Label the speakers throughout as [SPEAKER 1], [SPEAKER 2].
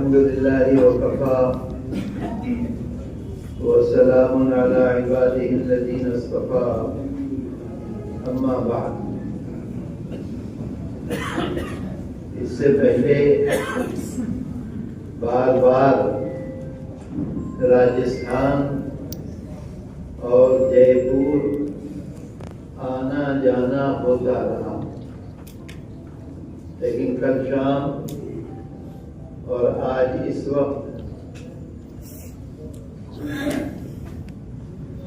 [SPEAKER 1] الحمد لله وكفى وسلام على عباده الذين اصطفى اما بعد. اس سے پہلے بار بار راجستھان اور جے پور آنا جانا ہوتا رہا، لیکن کل شام اور آج اس وقت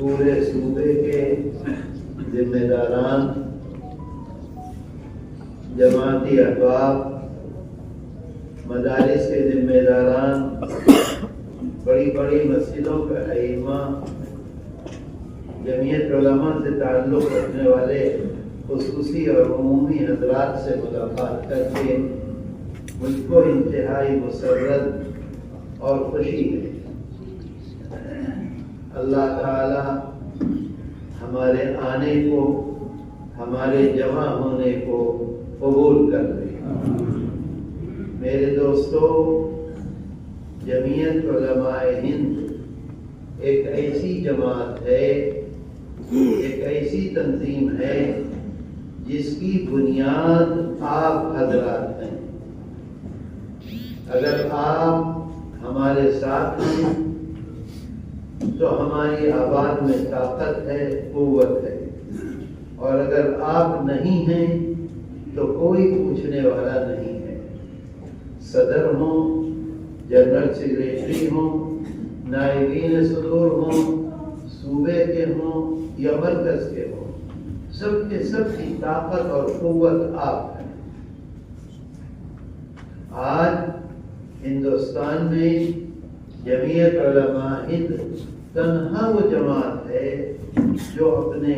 [SPEAKER 1] پورے صوبے کے ذمہ داران، جماعتی احباب، مدارس کے ذمہ داران، بڑی بڑی مسجدوں کے ائمہ، جمعیت علماء سے تعلق رکھنے والے خصوصی اور عمومی حضرات سے ملاقات کر کے مجھ کو انتہائی مسرت اور خوشی ہے. اللہ تعالی ہمارے آنے کو، ہمارے جمع ہونے کو قبول کر لے. میرے دوستو، جمعیت علماء ہند ایک ایسی جماعت ہے، ایک ایسی تنظیم ہے جس کی بنیاد آپ حضرات ہیں. اگر آپ ہمارے ساتھ ہیں تو ہماری آواز میں طاقت ہے، قوت ہے، اور اگر آپ نہیں ہیں تو کوئی پوچھنے والا نہیں ہے. صدر ہوں، جنرل سیکریٹری ہوں، نائبین صدور ہوں، صوبے کے ہوں یا مرکز کے ہوں، سب کے سب کی طاقت اور قوت آپ ہیں. آج ہندوستان میں جمعیت علماء ہند تنہا وہ جماعت ہے جو اپنے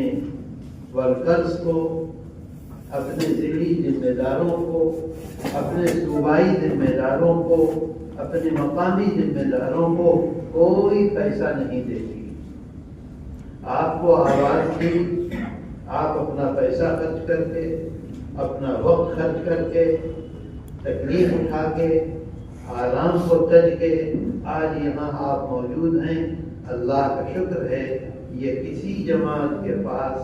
[SPEAKER 1] ورکرز کو، اپنے ضلعی ذمہ داروں کو، اپنے صوبائی ذمہ داروں کو، اپنے مقامی ذمہ داروں کو کوئی پیسہ نہیں دیتی. آپ کو آواز دی، آپ اپنا پیسہ خرچ کر کے، اپنا وقت خرچ کر کے، تکلیف اٹھا کے، آرام کو تج کے آج یہاں آپ موجود ہیں. اللہ کا شکر ہے. یہ کسی جماعت کے پاس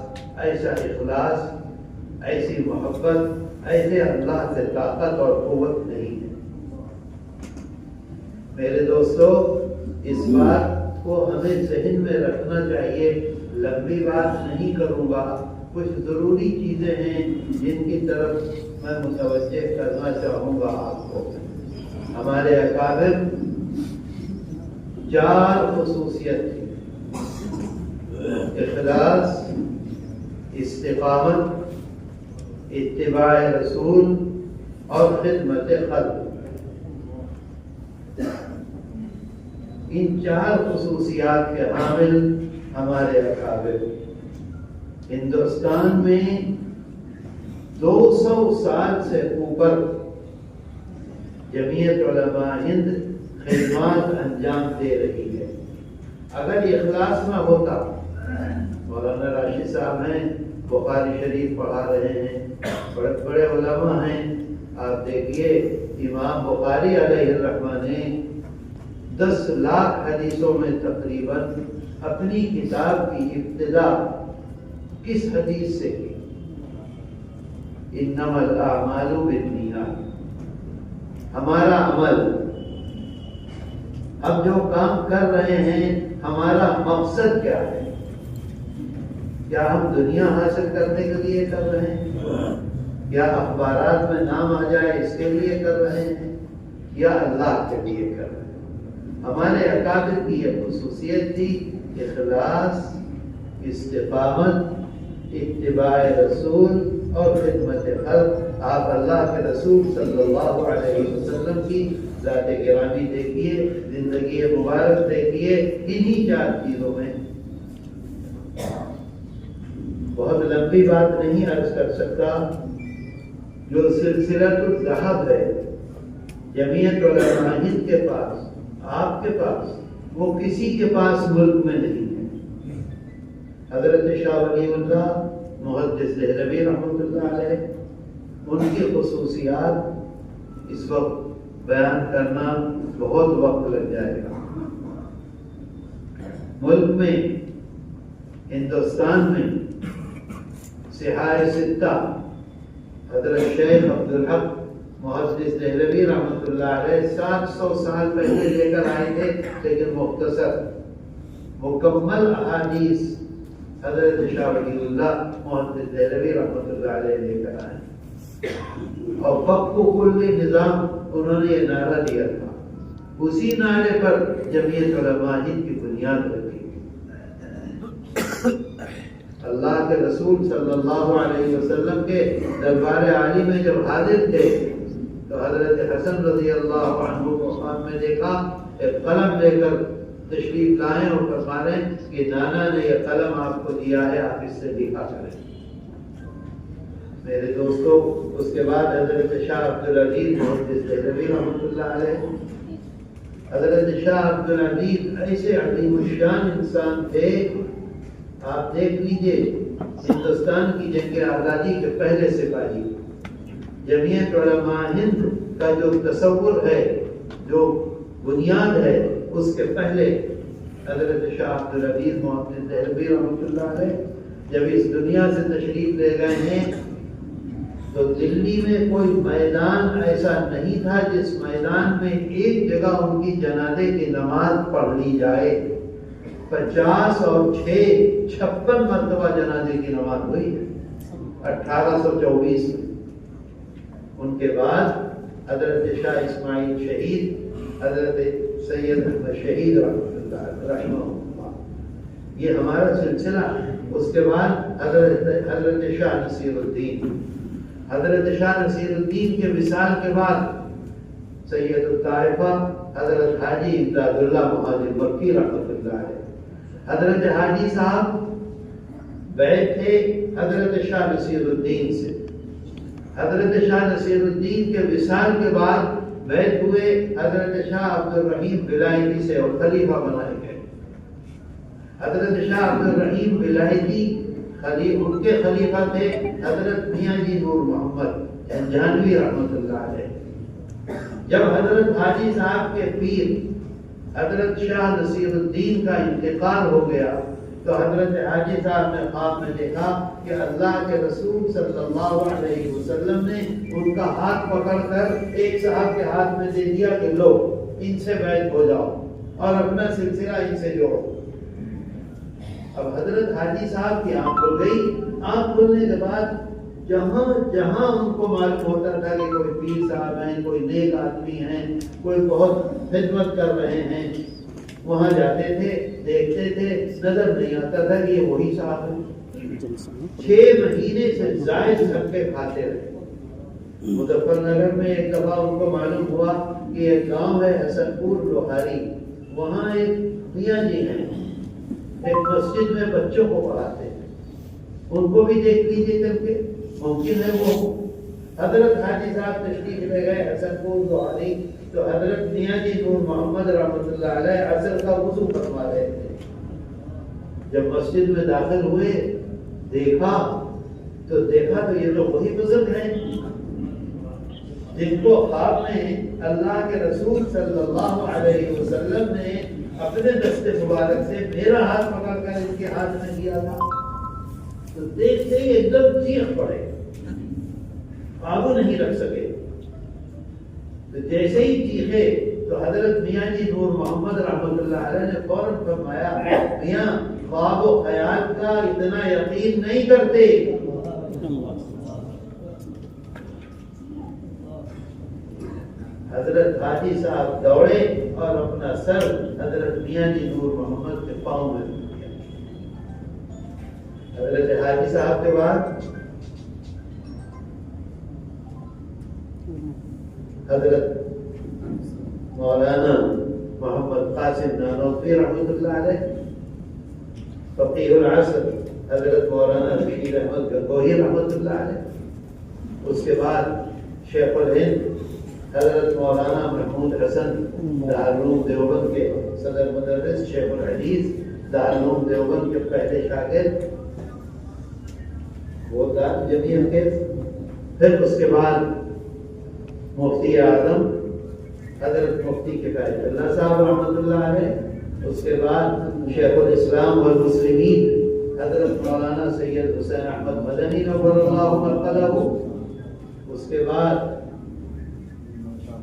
[SPEAKER 1] ایسا اخلاص، ایسی محبت، ایسے اللہ سے طاقت اور قوت نہیں ہے. میرے دوستو، اس بات کو ہمیں ذہن میں رکھنا چاہیے. لمبی بات نہیں کروں گا، کچھ ضروری چیزیں ہیں جن کی طرف میں متوجہ کرنا چاہوں گا آپ کو. ہمارے اکابر 4 خصوصیت تھی: اخلاص، استقامت، اتباع رسول اور خدمت خلق. ان 4 خصوصیات کے حامل ہمارے اکابر. ہندوستان میں 200 سال سے اوپر جمعیت علماء ہند خدمات انجام دے رہی ہے. اگر یہ اخلاص نہ ہوتا، مولانا راشد صاحب ہیں، بخاری شریف پڑھا رہے ہیں، بڑے بڑے علماء ہیں. آپ دیکھیے امام بخاری علیہ الرحمہ نے 10 لاکھ حدیثوں میں تقریباً اپنی کتاب کی ابتدا کس حدیث سے کی؟ انما الاعمال بالنیات. ہمارا عمل، اب جو کام کر رہے ہیں، ہمارا مقصد کیا ہے؟ کیا ہم دنیا حاصل کرنے کے لیے کر رہے ہیں؟ کیا اخبارات میں نام آ جائے اس کے لیے کر رہے ہیں، یا اللہ کے لیے کر رہے ہیں؟ ہمارے اکابر کی یہ خصوصیت تھی: اخلاص، استقامت، اتباع رسول اور خدمت خلق. آپ اللہ کے رسول صلی اللہ علیہ وسلم کی ذات گرامی دیکھیے، زندگی مبارک دیکھیے، انہی 4 چیزوں میں. بہت لمبی بات نہیں عرض کر سکتا. جو سلسلۃ الذہب ہے جمعیت علماء ہند کے پاس، آپ کے پاس، وہ کسی کے پاس ملک میں نہیں ہے. حضرت شاہ ولی اللہ محدث دہلوی رحمۃ اللہ علیہ، ان کی خصوصیات اس وقت بیان کرنا بہت وقت لگ جائے گا۔ ملک میں، ہندوستان میں صحائے ستہ حضرت شیخ عبدالحق محدث دہلوی رحمۃ اللہ علیہ 700 سال پہلے لے کر آئے تھے، لیکن مختصر مکمل احادیث حضرت شاہ ولی اللہ محدث دہلوی رحمۃ اللہ علیہ لے کر آئے، اور فقہ کلی نظام انہوں نے یہ نعرہ دیا تھا، اسی نعرے پر جمعیت علماء ہند کی بنیاد رکھی۔ اللہ کے رسول صلی اللہ علیہ وسلم کے دربار عالی میں جب حاضر تھے تو حضرت حسن رضی اللہ عنہ کو خواب میں دیکھا، ایک قلم لے کر تشریف لائیں اور فرما رہے ہیں کہ نانا نے یہ قلم آپ کو دیا ہے، آپ اس سے لکھا کریں۔ میرے دوستو، اس کے بعد حضرت شاہ عبدالعزیز محدث دہلوی رحمۃ اللہ علیہ، حضرت شاہ عبدالعزیز ایسے عظیم الشان انسان تھے، آپ دیکھ لیجئے ہندوستان کی جنگ آزادی کے پہلے سپاہی، جمعیت علماء ہند کا جو تصور ہے، جو بنیاد ہے، اس کے پہلے حضرت شاہ عبدالعزیز محدث دہلوی رحمۃ اللہ علیہ جب اس دنیا سے تشریف لے گئے ہیں تو دلی میں کوئی میدان ایسا نہیں تھا جس میدان میں ایک جگہ ان کی جنازے کی نماز پڑھ لی جائے۔ 50 اور 6 56 مرتبہ جنازے کی نماز ہوئی ہے 1824 میں۔ ان کے بعد حضرت شاہ اسماعیل شہید، حضرت سید احمد شہید رحمہ اللہ، یہ ہمارا سلسلہ ہے۔ اس کے بعد حضرت شاہ نصیر الدین، حضرت شاہ نصیر الدین کے وصال کے بعد سید الطائفہ حضرت حاجی امداد اللہ مہاجر مکی رحمۃ اللہ علیہ، حضرت حاجی صاحب بیعت تھے حضرت شاہ نصیر الدین سے، حضرت شاہ نصیر الدین کے وصال کے بعد بیعت ہوئے حضرت شاہ عبد الرحیم ولایتی سے اور خلیفہ بنائے گئے۔ حضرت شاہ عبد الرحیم ولایتی ان کے خلیفہ تھے حضرت میاں جی نور محمد جہانوی رحمۃ اللہ علیہ۔ جب حضرت حاجی صاحب کے پیر حضرت شاہ نصیر الدین کا انتقال ہو گیا تو حضرت حاجی صاحب نے خواب میں دیکھا کہ اللہ کے رسول صلی اللہ علیہ وسلم نے ان کا ہاتھ پکڑ کر ایک صاحب کے ہاتھ میں دے دیا کہ لو ان سے بیعت ہو جاؤ اور اپنا سلسلہ ان سے جوڑو۔ اب حضرت حاجی صاحب کی آنکھ کھل گئی، آنکھ کھلنے کے بعد جہاں جہاں ان کو معلوم ہوتا تھا کہ کوئی پیر صاحب ہیں، کوئی نیک آدمی ہیں، کوئی بہت خدمت کر رہے ہیں، وہاں جاتے تھے، دیکھتے تھے، نظر نہیں آتا تھا کہ یہ وہی صاحب ہیں۔ 6 مہینے سے زائد صدقے کھاتے رہے۔ مظفر نگر میں ایک دفعہ ان کو معلوم ہوا کہ ایک گاؤں ہے حسن پور لوہاری، وہاں ایک میاں جی ہیں، ایک مسجد میں بچوں کو پڑھاتے ہیں، ان کو بھی دیکھ لیجیے کر کے، ممکن ہے وہ حضرت حاجی صاحب تشریف لے گئے حسن پور لوہاری تو حضرت میاں جی نور محمد رحمۃ اللہ علیہ عصر کا وضو فرما رہے تھے۔ جب مسجد میں داخل ہوئے دیکھا تو یہ لوگ وہی بزرگ ہیں جن کو خواب میں اللہ کے رسول صلی اللہ علیہ وسلم نے اپنے دست مبارک سے میرا ہاتھ پکڑ کر ان کے ہاتھ میں دیا تھا۔ تو دیکھتے ہی ایک دم چیخ پڑے، قابو نہیں رکھ سکے۔ تو جیسے ہی چیخے تو حضرت میاں جی نور محمد رحمۃ اللہ علیہ نے فوراً فرمایا، میاں خواب و خیال کا اتنا یقین نہیں کرتے۔ حضرت حاجی صاحب دوڑے اور اپنا سر حضرت میاں جی نور محمد کے پاؤں میں رکھ دیا۔ حضرت حاجی صاحب کے بعد حضرت مولانا محمد قاسم نانوتوی رحمۃ اللہ علیہ، فقیہ العصر حضرت مولانا بشیر احمد گنگوہی رحمۃ اللہ علیہ، اس کے بعد شیخ الہند حضرت مولانا محمود حسن دارالعلوم دیوبند کے صدر مدرس، شیخ الحدیث دارالعلوم دیوبند کے پہلے شاگرد، وہ جمعیت کے، پھر اس کے بعد مفتی اعظم حضرت مفتی کفایت اللہ صاحب رحمۃ اللہ علیہ، اس کے بعد شیخ الاسلام والمسلمین حضرت مولانا سید حسین احمد مدنی نور اللہ مرقدہ، اس کے بعد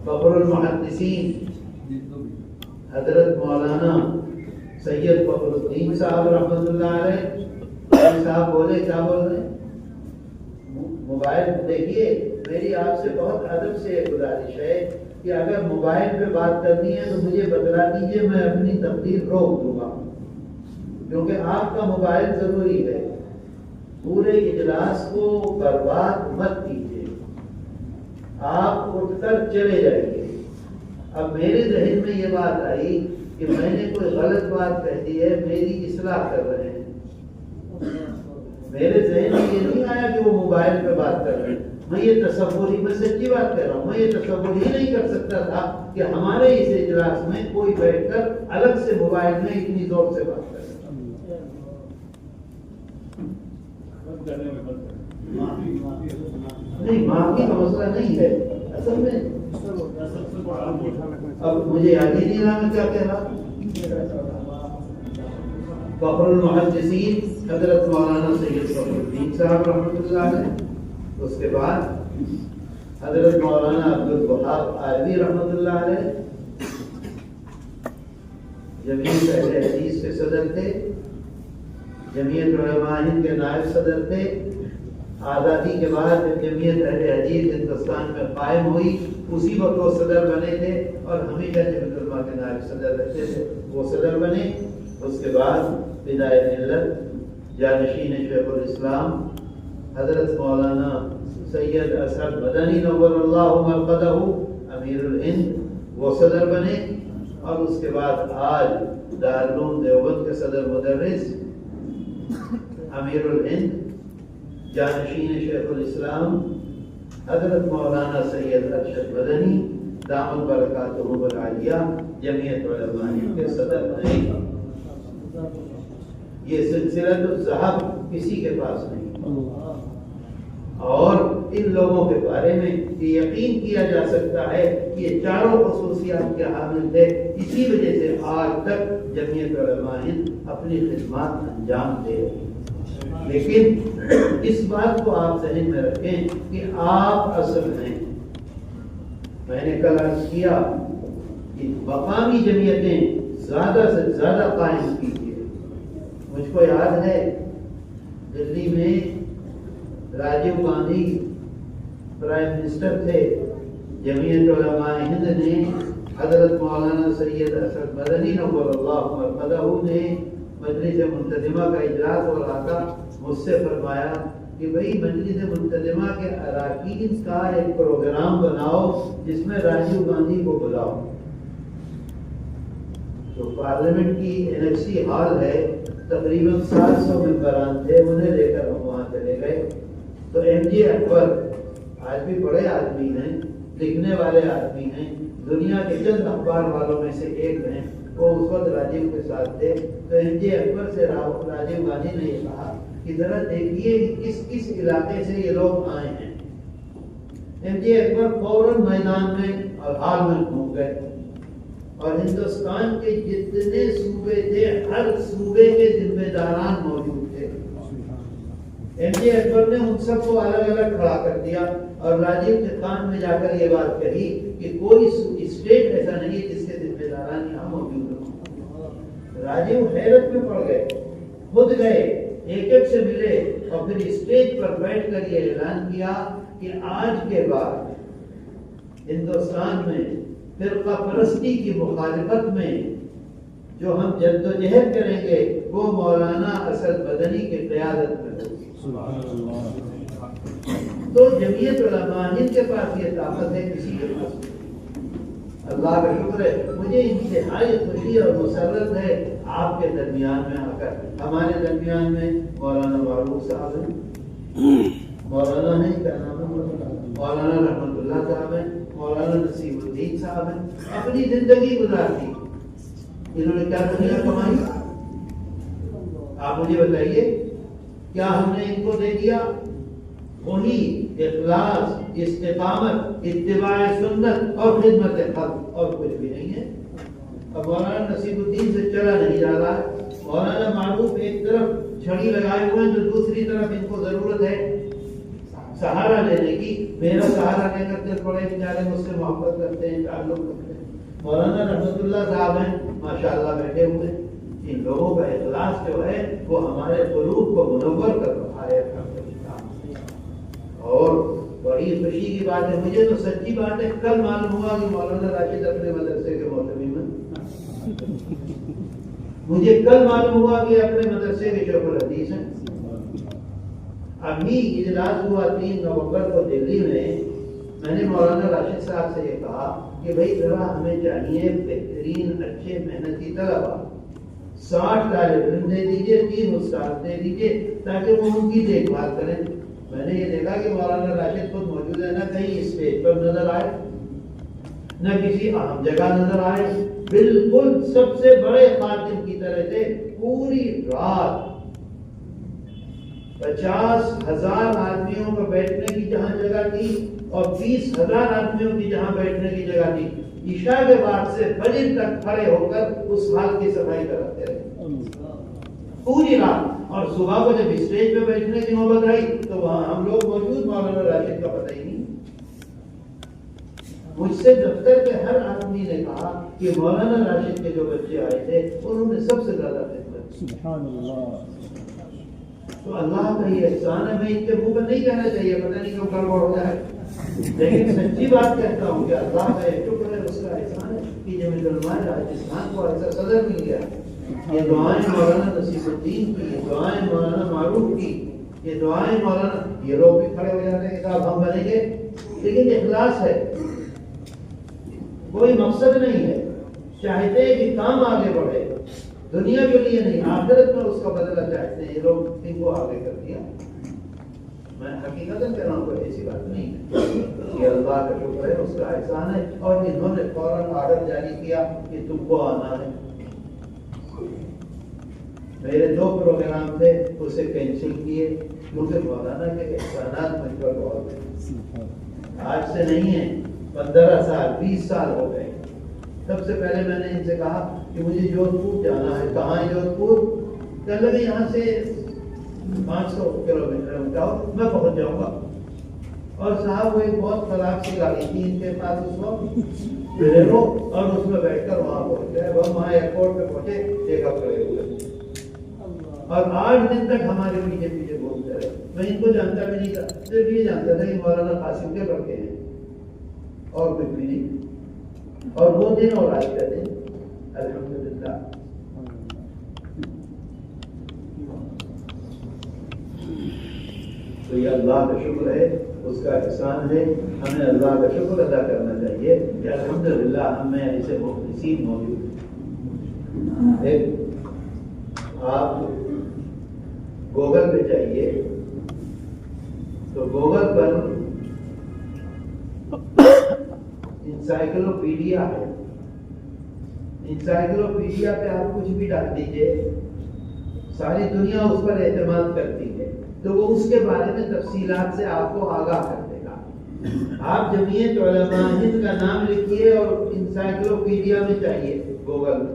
[SPEAKER 1] فخر المحدثین حضرت مولانا سید فخر الدین صاحب رحمۃ اللہ علیہ۔ صاحب بولے کیا بول رہے ہیں؟ موبائل دیکھیے، میری آپ سے بہت ادب سے گزارش ہے کہ اگر موبائل پہ بات کرنی ہے تو مجھے بتلا دیجیے، میں اپنی تقریر روک دوں گا، کیونکہ آپ کا موبائل ضروری ہے۔ پورے اجلاس کو برباد مت کیجیے، آپ اٹھ کر چلے جائیے۔ اب میرے ذہن میں یہ بات آئی کہ میں نے کوئی غلط بات کہہ دی ہے، میری اصلاح کر رہے ہیں۔ میرے ذہن میں یہ نہیں آیا کہ وہ موبائل پہ بات کر رہے ہیں۔ میں یہ تصور ہی، میں سچی بات کہہ رہا ہوں، میں یہ تصور ہی نہیں کر سکتا تھا کہ ہمارے اس اجلاس میں کوئی بیٹھ کر الگ سے موبائل میں اتنی زور سے بات کر رہا نہیں۔ معافی کا مسئلہ نہیں ہے اصل میں، اب مجھے یاد ہی نہیں رہا میں کیا کہہ رہا۔ فخر المحدثین حضرت مولانا سید فخر الدین صاحب رحمۃ اللہ علیہ، اس کے بعد حضرت مولانا عبدالوہاب عالوی رحمۃ اللہ علیہ، جمعیت اہل حدیث کے صدر تھے، جمعیت علماء ہند کے نائب صدر تھے۔ آزادی کے بعد جب جمعیت اہل حدیث ہندوستان میں قائم ہوئی، اسی وقت وہ صدر بنے تھے، اور ہمیشہ جمعیت علماء کے نائب صدر رہتے تھے، وہ صدر بنے۔ اس کے بعد بدائے ملت جانشین شیخ الاسلام حضرت مولانا سید اسعد مدنی نور اللہ مرقدہ امیر الہند، وہ صدر بنے۔ اور اس کے بعد آج دارالعلوم دیوبند کے صدر مدرس امیر الہند جانشین شیخ الاسلام حضرت مولانا سید ارشد مدنی دامت برکاتہ العالیہ جمعیت علماء ہند کے صدر بنے۔ یہ سلسلہ الذہب کسی کے پاس نہیں، اور ان لوگوں کے بارے میں یہ یقین کیا جا سکتا ہے کہ یہ چاروں خصوصیات کے حامل تھے، اسی وجہ سے آج تک جمعیت علماء ہند اپنی خدمات انجام دے رہی ہے۔ لیکن اس بات کو آپ ذہن میں رکھیں کہ آپ اصل ہیں۔ میں نے کل عرض کیا کہ مقامی جمعیتیں زیادہ سے زیادہ قائم کیجیے۔ مجھ کو یاد ہے دلی میں راجیو گاندھی پرائم منسٹر تھے، جمعیت علماء ہند نے حضرت مولانا سید اسعد مدنی نور اللہ مرقدہ نے مجلس منتظمہ کا اجلاس ہو رہا تھا، مجھ سے فرمایا کہ بھئی مجلس منتظمہ کے اراکین کا ایک پروگرام بناؤ جس میں راجیو گاندھی کو بلاؤ۔ تو پارلیمنٹ کی انیکسی ہال ہے، تقریباً 700 ممبران تھے، انہیں لے کر ہم وہاں چلے گئے۔ تو ایم جے اکبر آج بھی بڑے آدمی ہیں، لکھنے والے آدمی ہیں، دنیا کے چند اخبار والوں میں سے ایک ہیں، وہ اس وقت راجیو کے ساتھ تھے۔ تو ایم جے اکبر سے راجیو گاندھی نے یہ کہا کہ ذرا دیکھیے کس کس علاقے سے یہ لوگ آئے ہیں۔ ایم جے اکبر فوراً میدان میں اور ہال میں گھوم گئے، اور ہندوستان کے جتنے صوبے تھے ہر صوبے کے ذمہ داران موجود تھے۔ ایم جے اکبر نے ان سب کو الگ الگ کھڑا کر دیا اور راجیو کے کان میں جا کر یہ بات کہی کہ کوئی اسٹیٹ ایسا نہیں جس کے ذمہ داران یہاں موجود ہوں۔ راجیو حیرت میں پڑ گئے، خود گئے، ایک ایک سے ملے، اور پھر اسٹیج پر بیٹھ کر یہ اعلان کیا کہ آج کے بعد ہندوستان میں فرقہ پرستی کی مخالفت میں جو ہم جدوجہد کریں گے وہ مولانا اسد مدنی کی قیادت میں ہوگی۔ تو جمعیت علماء ہند کے پاس یہ طاقت ہے، کسی کے پاس نہیں۔ اللہ کا شکر ہے، مجھے انتہائی خوشی اور مسرت ہے آپ کے درمیان میں آ کر۔ ہمارے درمیان میں مولانا معروف صاحب ہیں، مولانا ہیں، کیا نام ہے، مولانا رحمت اللہ صاحب ہیں، مولانا نصیب الدین صاحب ہیں، اپنی زندگی گزار دی، انہوں نے کیا دنیا کمائی؟ آپ مجھے بتائیے، کیا ہم نے ان کو دے دیا؟ وہی اخلاص استقامت، اتباع سنت اور خدمت خلق، اور کچھ بھی نہیں ہے۔ اب مولانا نصیب الدین سے چلا نہیں جا رہا ہے۔ مولانا معروف ایک طرف چھڑی لگائے ہوئے ہیں تو دوسری طرف ان کو ضرورت ہے سہارا لینے کی۔ میرا سہارا لے کر کے تھوڑے بیچارے مجھ سے محبت کرتے ہیں، تعلق کرتے ہیں۔ مولانا رحمت اللہ صاحب ہیں ماشاءاللہ بیٹھے ہوئے، ان لوگوں کا اخلاص جو ہے وہ ہمارے قلوب کو منور کر رہا ہے۔ اور بڑی خوشی کی بات ہے، مجھے تو سچی بات ہے کل معلوم ہوا کہ مولانا راشد اپنے مدرسے کے محتمم ہیں۔ مجھے کل معلوم ہوا کہ اپنے مدرسے کے شیخ الحدیث ہیں۔ ابھی اجلاس ہوا 3 نومبر کو دلی میں نے مولانا راشد صاحب سے یہ کہا کہ بھائی ذرا ہمیں چاہیے بہترین اچھے محنتی طلبا، 60 طالب علم دے دیجیے، 3 استاد دے دیجیے تاکہ وہ ان کی دیکھ بھال کریں۔ میں نے یہ دیکھا کہ مولانا راشد خود موجود ہے، نہ کہیں اسٹیج پر نظر آئے نہ کسی اہم جگہ نظر آئے، بالکل سب سے بڑے خادم کی طرح تھے۔ پوری رات 50,000 آدمیوں کو بیٹھنے کی جہاں جگہ تھی اور 20,000 آدمیوں کی جہاں بیٹھنے کی جگہ تھی، عشاء کے بعد سے فجر تک کھڑے ہو کر اس حال کی صفائی کرتے رہے پوری رات۔ اور صبح کو جب اسٹیج پہ بیٹھنے کی نوبت آئی تو وہاں ہم لوگ موجود، مولانا راشد کا پتہ ہی نہیں۔ مجھ سے دفتر کے ہر آدمی نے کہا کہ مولانا راشد کے جو بچے آئے تھے انہوں نے سب سے زیادہ خدمت کی۔ سبحان اللہ۔ تو اللہ کا یہ احسان ہے، میں ان کے منہ پر نہیں کہنا چاہیے، پتہ نہیں کیوں گڑبڑ ہو جائے، لیکن سچی بات کہتا ہوں کہ اللہ کا یہ شکر ہے، اس کا احسان ہے کہ جب علماء راجستھان کو ایسا صدر مل گیا۔ یہ دعائیں مولانا نصیب الدین کی، یہ دعائیں مولانا معروف کی، یہ دعائیں مولانا، یہ لوگ بھی کھڑے ہو جاتے ہیں کہ صاحب ہم بنیں گے، لیکن اخلاص ہے، کوئی مقصد نہیں ہے، چاہتے ہیں کہ کام آگے بڑھے، دنیا کے لیے نہیں، آخرت میں اس کا بدلہ چاہتے ہیں۔ یہ لوگ ان کو آگے کر دیا۔ میں حقیقت کہہ رہا ہوں، کوئی ایسی بات نہیں ہے، یہ اللہ کا شکر ہے، اس کا احسان ہے۔ اور انہوں نے فوراً آرڈر جاری کیا کہ تم کو آنا ہے۔ میرے 2 پروگرام تھے، اسے کینسل کیے کیونکہ مولانا کے احسانات مجھ پر بہت ہیں۔ آج سے نہیں ہے، 15 سال 20 سال ہو گئے۔ سب سے پہلے میں نے ان سے کہا کہ مجھے جودھ پور جانا ہے۔ کہاں ہے جودھ پور؟ کہنے لگے یہاں سے 500 کلومیٹر جاؤ، میں پہنچ جاؤں گا۔ اور صاحب وہ ایک بہت خراب سی گاڑی تھی ان کے پاس اس وقت، بلیرو، اور اس میں بیٹھ کر وہاں پہنچ گئے۔ وہ وہاں ایئرپورٹ پہ پہنچے، دیکھا کھڑے ہوئے اور 8 دن تک ہمارے پیچھے پیچھے گھومتے رہے۔ میں ان کو جانتا بھی نہیں تھا، صرف یہ جانتا تھا کہ مولانا قاسم کے لڑکے ہیں، اور کچھ بھی نہیں۔ اور وہ دن اور آج کا دن الحمدللہ۔ تو یہ اللہ کا شکر ہے، اس کا احسان ہے، ہمیں اللہ کا شکر ادا کرنا چاہیے کہ الحمدللہ ہم میں ایسے مخلصین موجود ہیں۔ آپ گوگل پہ جائیے تو گوگل پر انسائکلوپیڈیا ہے، انسائکلوپیڈیا پہ آپ کچھ بھی ڈال دیجئے، ساری دنیا اس پر اعتماد کرتی ہے، تو وہ اس کے بارے میں تفصیلات سے آپ کو آگاہ کر دے گا۔ آپ جمعیت علماء ہند کا نام لکھیے اور انسائکلوپیڈیا میں چاہیے گوگل،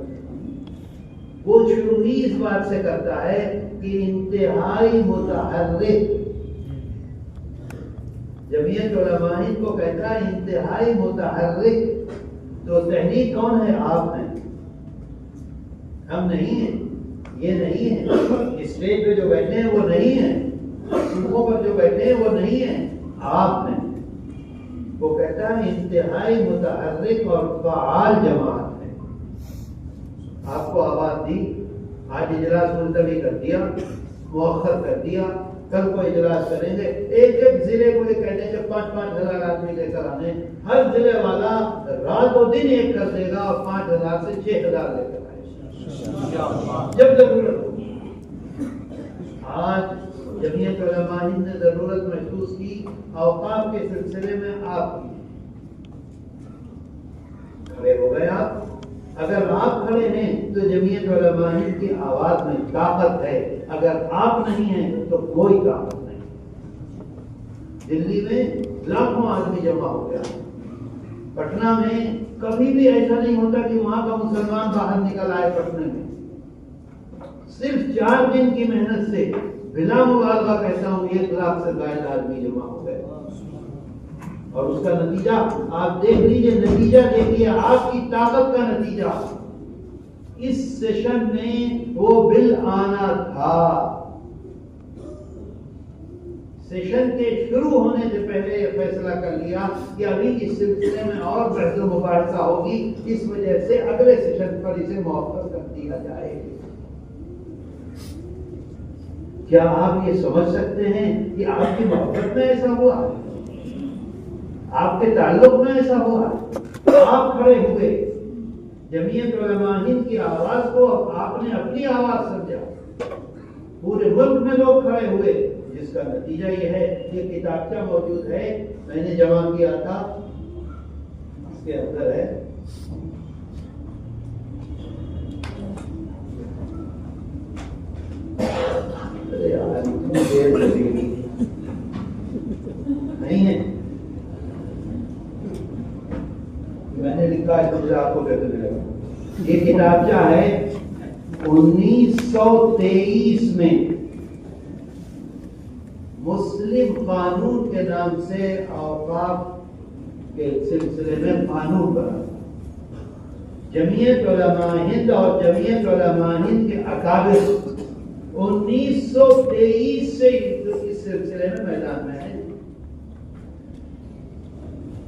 [SPEAKER 1] وہ شروع ہی اس بات سے کرتا ہے کہ انتہائی متحرک، جمعیت علماء ہند کو کہتا ہے انتہائی متحرک۔ تو تحریک کون ہے؟ آپ ہیں، ہم نہیں ہیں، یہ نہیں ہے۔ اسٹیج پہ جو بیٹھے ہیں وہ نہیں ہیں، صوفوں پر جو بیٹھے ہیں وہ نہیں ہیں، آپ ہیں۔ وہ کہتا ہے انتہائی متحرک اور فعال جماعت ہے۔ آپ کو آواز دی، آج اجلاس ملتوی کر دیا، مؤخر کر دیا، کل کو اجلاس کریں گے، ایک ایک ضلع کو یہ کہتے ہیں کہ 5-5 ہزار آدمی لے کر آنے، ہر ضلع والا رات و دن ایک کر دے گا اور 5,000 سے 6,000 لے کر آئے جب ضرورت ہوگی۔ آج جمعیت علماء ہند نے ضرورت محسوس کی اوقاف کے سلسلے میں آپ کی، کھڑے ہو گئے آپ۔ اگر آپ کھڑے ہیں تو جمعیت علماء ہند کی آواز میں طاقت ہے، اگر آپ نہیں ہیں تو کوئی طاقت نہیں۔ دلی میں لاکھوں آدمی جمع ہو گیا. پٹنہ میں کبھی بھی ایسا نہیں ہوتا کہ وہاں کا مسلمان باہر نکل آئے. پٹنہ میں صرف 4 دن کی محنت سے بلا مبالغہ کہتا ہوں 1 لاکھ سے زائد آدمی جمع ہو گئے. اور اس کا نتیجہ آپ دیکھ لیجئے. نتیجہ دیکھیے آپ کی طاقت کا نتیجہ. اس سیشن میں وہ بل آنا تھا. سیشن کے شروع ہونے سے پہلے یہ فیصلہ کر لیا کہ ابھی اس سلسلے میں اور بحث و مباحثہ ہوگی، اس وجہ سے اگلے سیشن پر اسے موخر کر دیا جائے. کیا آپ یہ سمجھ سکتے ہیں کہ آپ کی محبت میں ایسا ہوا، آپ کے تعلق میں ایسا ہوا؟ آپ کھڑے ہوئے، جمعیت علماء ہند کی آواز کو آپ نے اپنی آواز سمجھا. پورے ملک میں لوگ کھڑے ہوئے، جس کا نتیجہ یہ ہے. یہ کتابچہ موجود ہے، میں نے جمع کیا تھا، اس کے اندر ہے. ارے یار اتنی دیر لگے گی نہیں ہے. میں نے لکھا ہے تو آپ کو کیسے ملے گا. یہ کتابچہ ہے 1923 میں مسلم قانون کے نام سے اوقاف کے سلسلے میں قانون بنا. جمعیت علماء ہند اور جمعیت علماء ہند کے اکابر 1923 سے اس سلسلے میں میدان میں ہیں.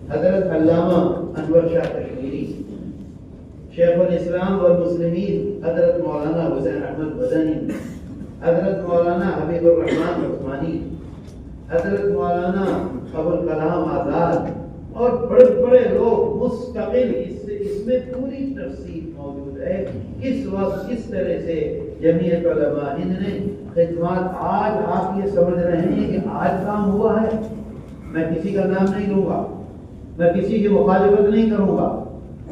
[SPEAKER 1] حضرت علامہ انور شاہ کشمیری، شیخ الاسلام والمسلمین حضرت مولانا حسین احمد مدنی، حضرت مولانا حبیب الرحمان عثمانی، حضرت مولانا ابوالکلام آزاد اور بڑے بڑے لوگ مستقل اس میں پوری تفصیل موجود ہے. کس وقت کس طرح سے جمعیت علماء ہند نے خدمات. آج آپ یہ سمجھ رہے ہیں کہ آج کام ہوا ہے. میں کسی کا نام نہیں لوں گا، میں کسی کی مخالفت نہیں کروں گا،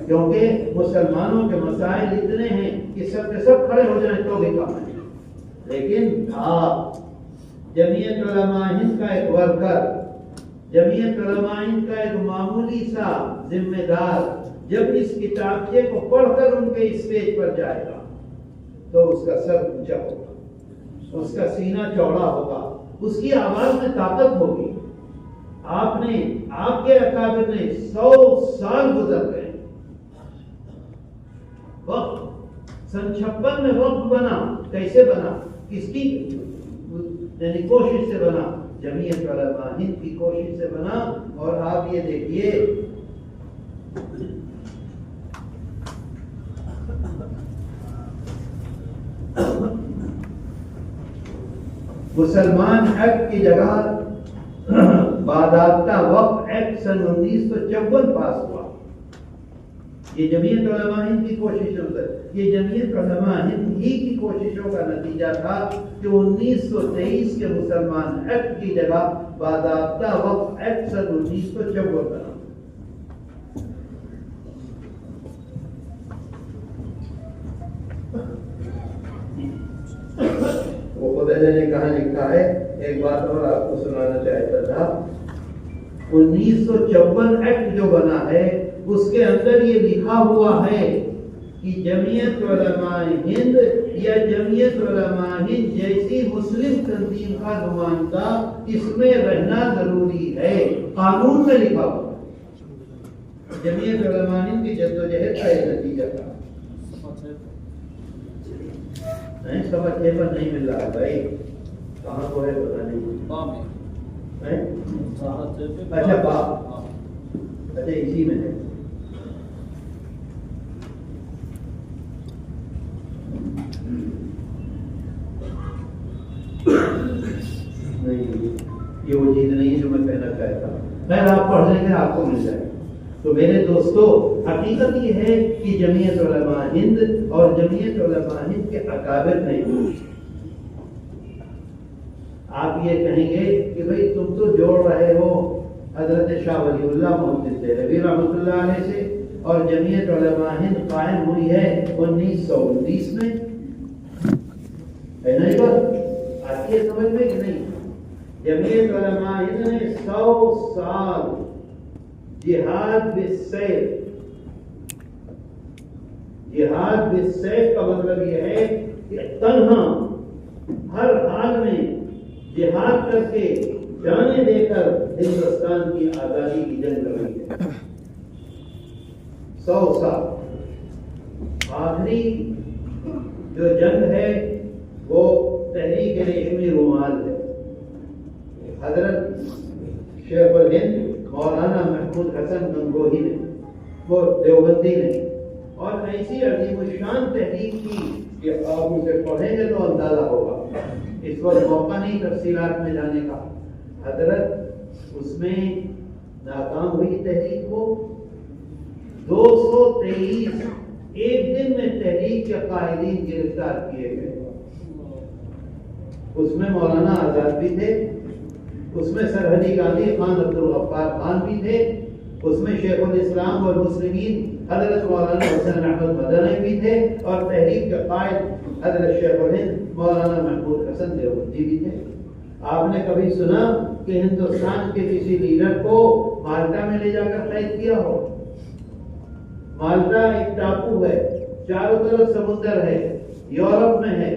[SPEAKER 1] کیونکہ مسلمانوں کے مسائل اتنے ہیں کہ سب کے سب کھڑے ہو جائیں تو بھی کام ہے. لیکن آپ جمعیت علماء ہند کا ایک ورکر، جمعیت علماء ہند کا ایک معمولی سا ذمہ دار جب اس کتابچے کو پڑھ کر ان کے اسٹیج پر جائے گا تو اس کا سر اونچا ہوگا، اس کا سینہ چوڑا ہوگا، اس کی آواز میں طاقت ہوگی. آپ کے اکابر نے 100 سال گزر گئے. وقت سن 56 میں وقت بنا. کیسے بنا؟ کس کی یعنی کوشش سے بنا؟ جمعیت علماء ہند کی کوشش سے بنا. اور آپ یہ دیکھیے مسلمان ایکٹ کی جگہ باضابطہ وقف ایکٹ سن 1954 پاس ہوا. یہ جمعیت علماء ہند کی کوششوں سے، یہ جمعیت علماء ہند ہی کی کوششوں کا نتیجہ تھا کہ 1923 کے مسلمان ایکٹ کی جگہ باضابطہ وقف ایکٹ سن 1954 بنا. وہ خدیجہ نے کہاں لکھا ہے، ایک بات اور آپ کو سنانا چاہتا تھا. 1954 ایکٹ جو بنا ہے اس کے اندر یہ لکھا ہوا ہے کہ جمعیت علماء ہند یا جمعیت علماء ہند جیسی مسلم تنظیم کا نمائندہ اس میں رہنا ضروری ہے. قانون میں لکھا ہوا. جمعیت علماء ہند کی جدوجہد کا یہ نتیجہ تھا. سوا 6 پر نہیں مل رہا بھائی، کہاں کو ہے پتا نہیں. اچھا باپ، اچھا اسی میں ہے. نہیں یہ وہ چیز نہیں ہے جو میں کہنا چاہتا ہوں. خیر آپ پڑھ لیں گے، آپ کو مل جائے. تو میرے دوستو، حقیقت یہ ہے کہ جمعیت علماء ہند اور جمعیت علماء ہند کے اکابر نے، آپ یہ کہیں گے کہ بھئی تم تو جوڑ رہے ہو حضرت شاہ ولی اللہ محمد دہلوی رحمۃ اللہ علیہ سے، اور جمعیت علماء ہند قائم ہوئی ہے 1919 میں. ہے نا یہ بات؟ آتی ہے سمجھ میں کہ نہیں؟ جمعیت علماء ہند نے 100 سال جہاد بالسیف، جہاد بالسیف کا مطلب یہ ہے کہ تنہا ہر حال میں جہاد کر کے جانیں دے کر ہندوستان کی آزادی کی جنگ لڑی ہے۔ 100 سال۔ آخری جو جنگ ہے وہ تحریک ریشمی رومال ہے۔ حضرت شیخ الہند مولانا محمود حسن گنگوہی نے، وہ دیوبندی نے، اور ایسی عظیم الشان تحریک کی کہ آپ اسے پڑھیں گے تو اندازہ ہوگا۔ اس وقت موقع نہیں تفصیلات میں جانے کا۔ حضرت اس میں ناکام ہوئی تحریک کو 223 ایک دن میں تحریک کے قائدین گرفتار کیے گئے۔ اس میں مولانا آزاد بھی تھے، اس میں سرحدی گاندھی خان عبدالغفار خان بھی تھے، اس میں شیخ الاسلام والمسلمین حضرت مولانا حسین احمد مدنی بھی تھے، اور تحریک کے قائد حضرت شیخ الہند مولانا محمود حسن دیوبندی بھی تھے۔ آپ نے کبھی سنا کہ ہندوستان کے کسی لیڈر کو مالٹا میں لے جا کر قید کیا ہو؟ مالٹا ایک ٹاپو ہے، چاروں طرف سمندر ہے، یورپ میں ہے،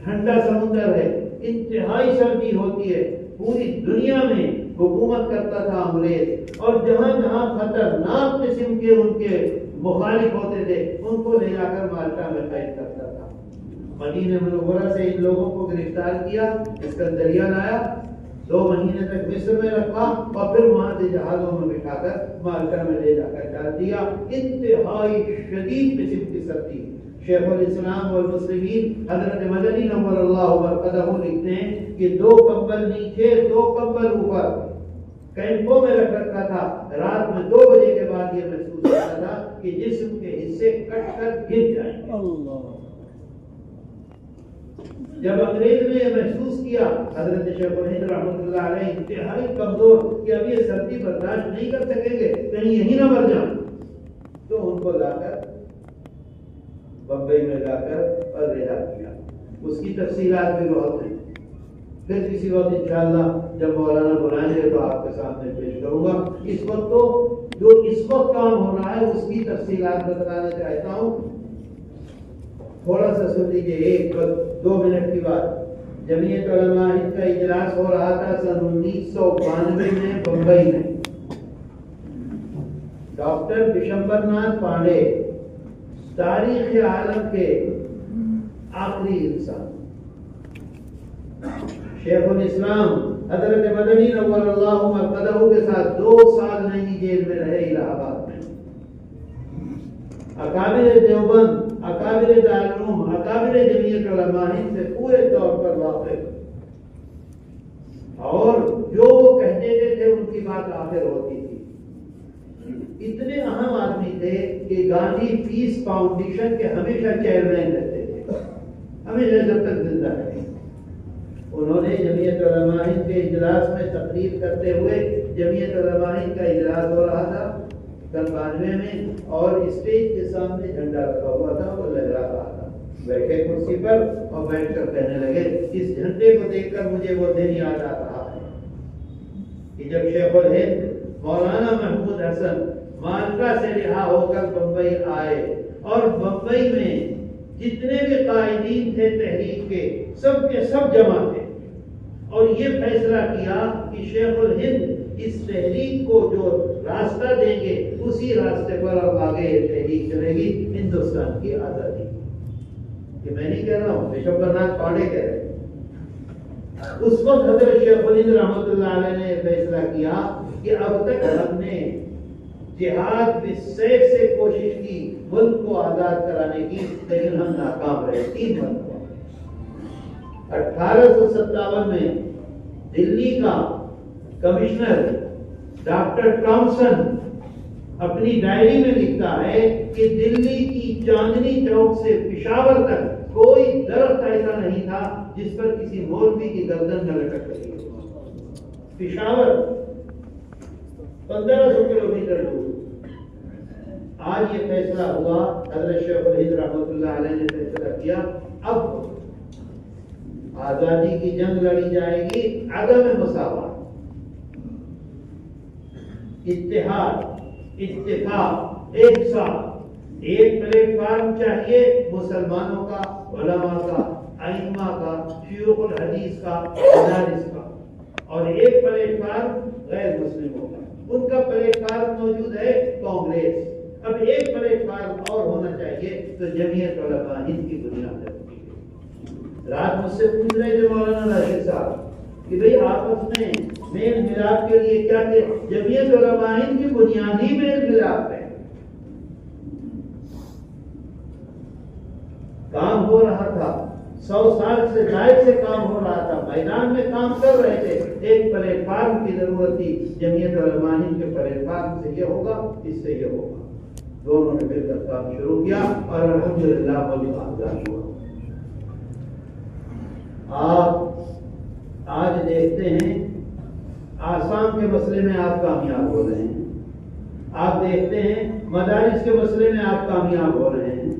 [SPEAKER 1] ٹھنڈا سمندر ہے، انتہائی سردی ہوتی ہے، پوری دنیا میں حکومت کرتا تھا انگریز، اور جہاں جہاں خطرناک قسم کے ان کے مخالف ہوتے تھے ان کو لے جا کر مالٹا میں قید کرتا تھا۔ مدینہ منورہ سے ان لوگوں کو گرفتار کیا، اسکندریہ لایا، 2 مہینے تک مصر میں رکھا، اور پھر وہاں سے جہازوں میں بٹھا کر مالٹا میں لے جا کر ڈال دیا۔ انتہائی شدید قسم کی سردی۔ شیخ الاسلام والمسلمین حضرت مدنی نور اللہ مرقدہ لکھتے ہیں کہ 2 کمبل نیچے 2 کمبل اوپر کیمپوں میں رکھ رکھا تھا۔ رات میں 2 بجے کے بعد یہ محسوس ہوتا تھا کہ جسم کے حصے کٹ کر گر جائیں گے۔ جب انگریز نے یہ محسوس کیا، حضرت شیخ الہند رحمۃ اللہ علیہ انتہائی کمزور کہ اب یہ سردی برداشت نہیں کر سکیں گے، کہیں یہی نہ مر جائیں، تو ان کو لا کر بمبئی میں لا کر اور رہا کیا۔ اس کی تفصیلات بھی بہت ہیں، پھر کسی وقت انشاءاللہ جب مولانا بلائیں گے تو آپ کے سامنے پیش کروں گا۔ اس وقت تو جو اس وقت کام ہو رہا ہے اس کی تفصیلات بتانا چاہتا ہوں، تھوڑا سا سن لیجیے 1-2 منٹ کی بات۔ جمعیت علماء ہند کا اجلاس ہو رہا تھا سن 1992 میں بمبئی میں۔ ڈاکٹر بشمبر ناتھ پانڈے تاریخ عالم کے آخری انسان، شیخ الاسلام حضرت مدنی نور اللہ مرقدہ کے ساتھ 2 سال نہیں جیل میں رہے الہ آباد میں۔ اکابر دیوبند، اکابر دارالعلوم، اکابر جمعیت علماء ہند سے پورے طور پر واقف، اور جو وہ کہتے تھے ان کی بات آخر ہوتی تھی۔ اتنے اہم آدمی تھے کہ گاندھی پیس فاؤنڈیشن کے ہمیشہ چیئرمین رہتے تھے، ہمیشہ جب تک زندہ رہے۔ انہوں نے جمعیت علماء ہند کے اجلاس میں تقریر کرتے ہوئے، جمعیت علماء ہند کا اجلاس ہو رہا تھا سن 92 میں، اور اسٹیج کے سامنے جھنڈا رکھا ہوا تھا، وہ لہرا رہا تھا۔ بیٹھے کرسی پر اور بیٹھ کر کہنے لگے، اس جھنڈے کو دیکھ کر مجھے وہ دن یاد آ رہا ہے کہ جب شیخ الہند مولانا محمود حسن مالٹا سے رہا ہو کر بمبئی آئے، اور بمبئی میں جتنے بھی قائدین تھے تحریک کے سب جمع تھے، اور یہ فیصلہ کیا کہ شیخ الہند اس تحریک کو جو راستہ دیں گے اسی راستے پر اب آگے یہ تحریک چلے گی، ہندوستان کی آزادی۔ یہ میں نہیں کہہ رہا ہوں، بشمبر ناتھ پانڈے کہہ رہے ہیں۔ اس وقت حضرت شیخ الہند رحمۃ اللہ علیہ نے فیصلہ کیا کہ اب تک ہم نے جہاد بالسیف سے کوشش کی ملک کو آزاد کرانے کی، لیکن ہم ناکام رہے۔ 3 مرتبہ 1857 میں دلی کا کمشنر ڈاکٹر ٹامسن اپنی ڈائری میں لکھتا ہے کہ دلی کی چاندنی چوک سے پشاور تک کوئی درخت ایسا نہیں تھا جس پر کسی مولوی کی گردن نہ لٹک رہی ہو۔ پشاور 1500 کلومیٹر دور۔ آج یہ فیصلہ ہوا، حضرت شیخ الہند رحمۃ اللہ علیہ نے فیصلہ کیا، آزادی کی جنگ لڑی جائے گی عدم مساوات، اتحاد، اتفاق، ایک ساتھ ایک پلیٹ فارم چاہیے مسلمانوں کا، علماء کا، ائمہ کا، شیوخ الحدیث کا، مدارس کا، اور ایک پلیٹ فارم غیر مسلموں کا۔ ان کا پلیٹ فارم موجود ہے کانگریس، اب ایک پلیٹ فارم اور ہونا چاہیے تو جمعیت علماء ہند کی بنیاد ہے۔ رات مجھ سے پوچھ رہے تھے مولانا راشد صاحب کہ بھئی آپس میں میل ملاپ کے لیے کیا کہ جمعیت علماء ہند کی بنیادی میل ملاپ ہے۔ کام ہو رہا تھا، 100 سال سے زائد سے کام ہو رہا تھا، میدان میں کام کر رہے تھے، ایک پلیٹ فارم کی ضرورت تھی۔ جمعیت علماء ہند کے پلیٹ فارم سے یہ ہوگا، اس سے یہ ہوگا، دونوں نے مل کر کام شروع کیا اور الحمدللہ ملک آزاد ہوا۔ آپ آج دیکھتے ہیں آسام کے مسئلے میں آپ کامیاب ہو رہے ہیں، آپ دیکھتے ہیں مدارس کے مسئلے میں آپ کامیاب ہو رہے ہیں،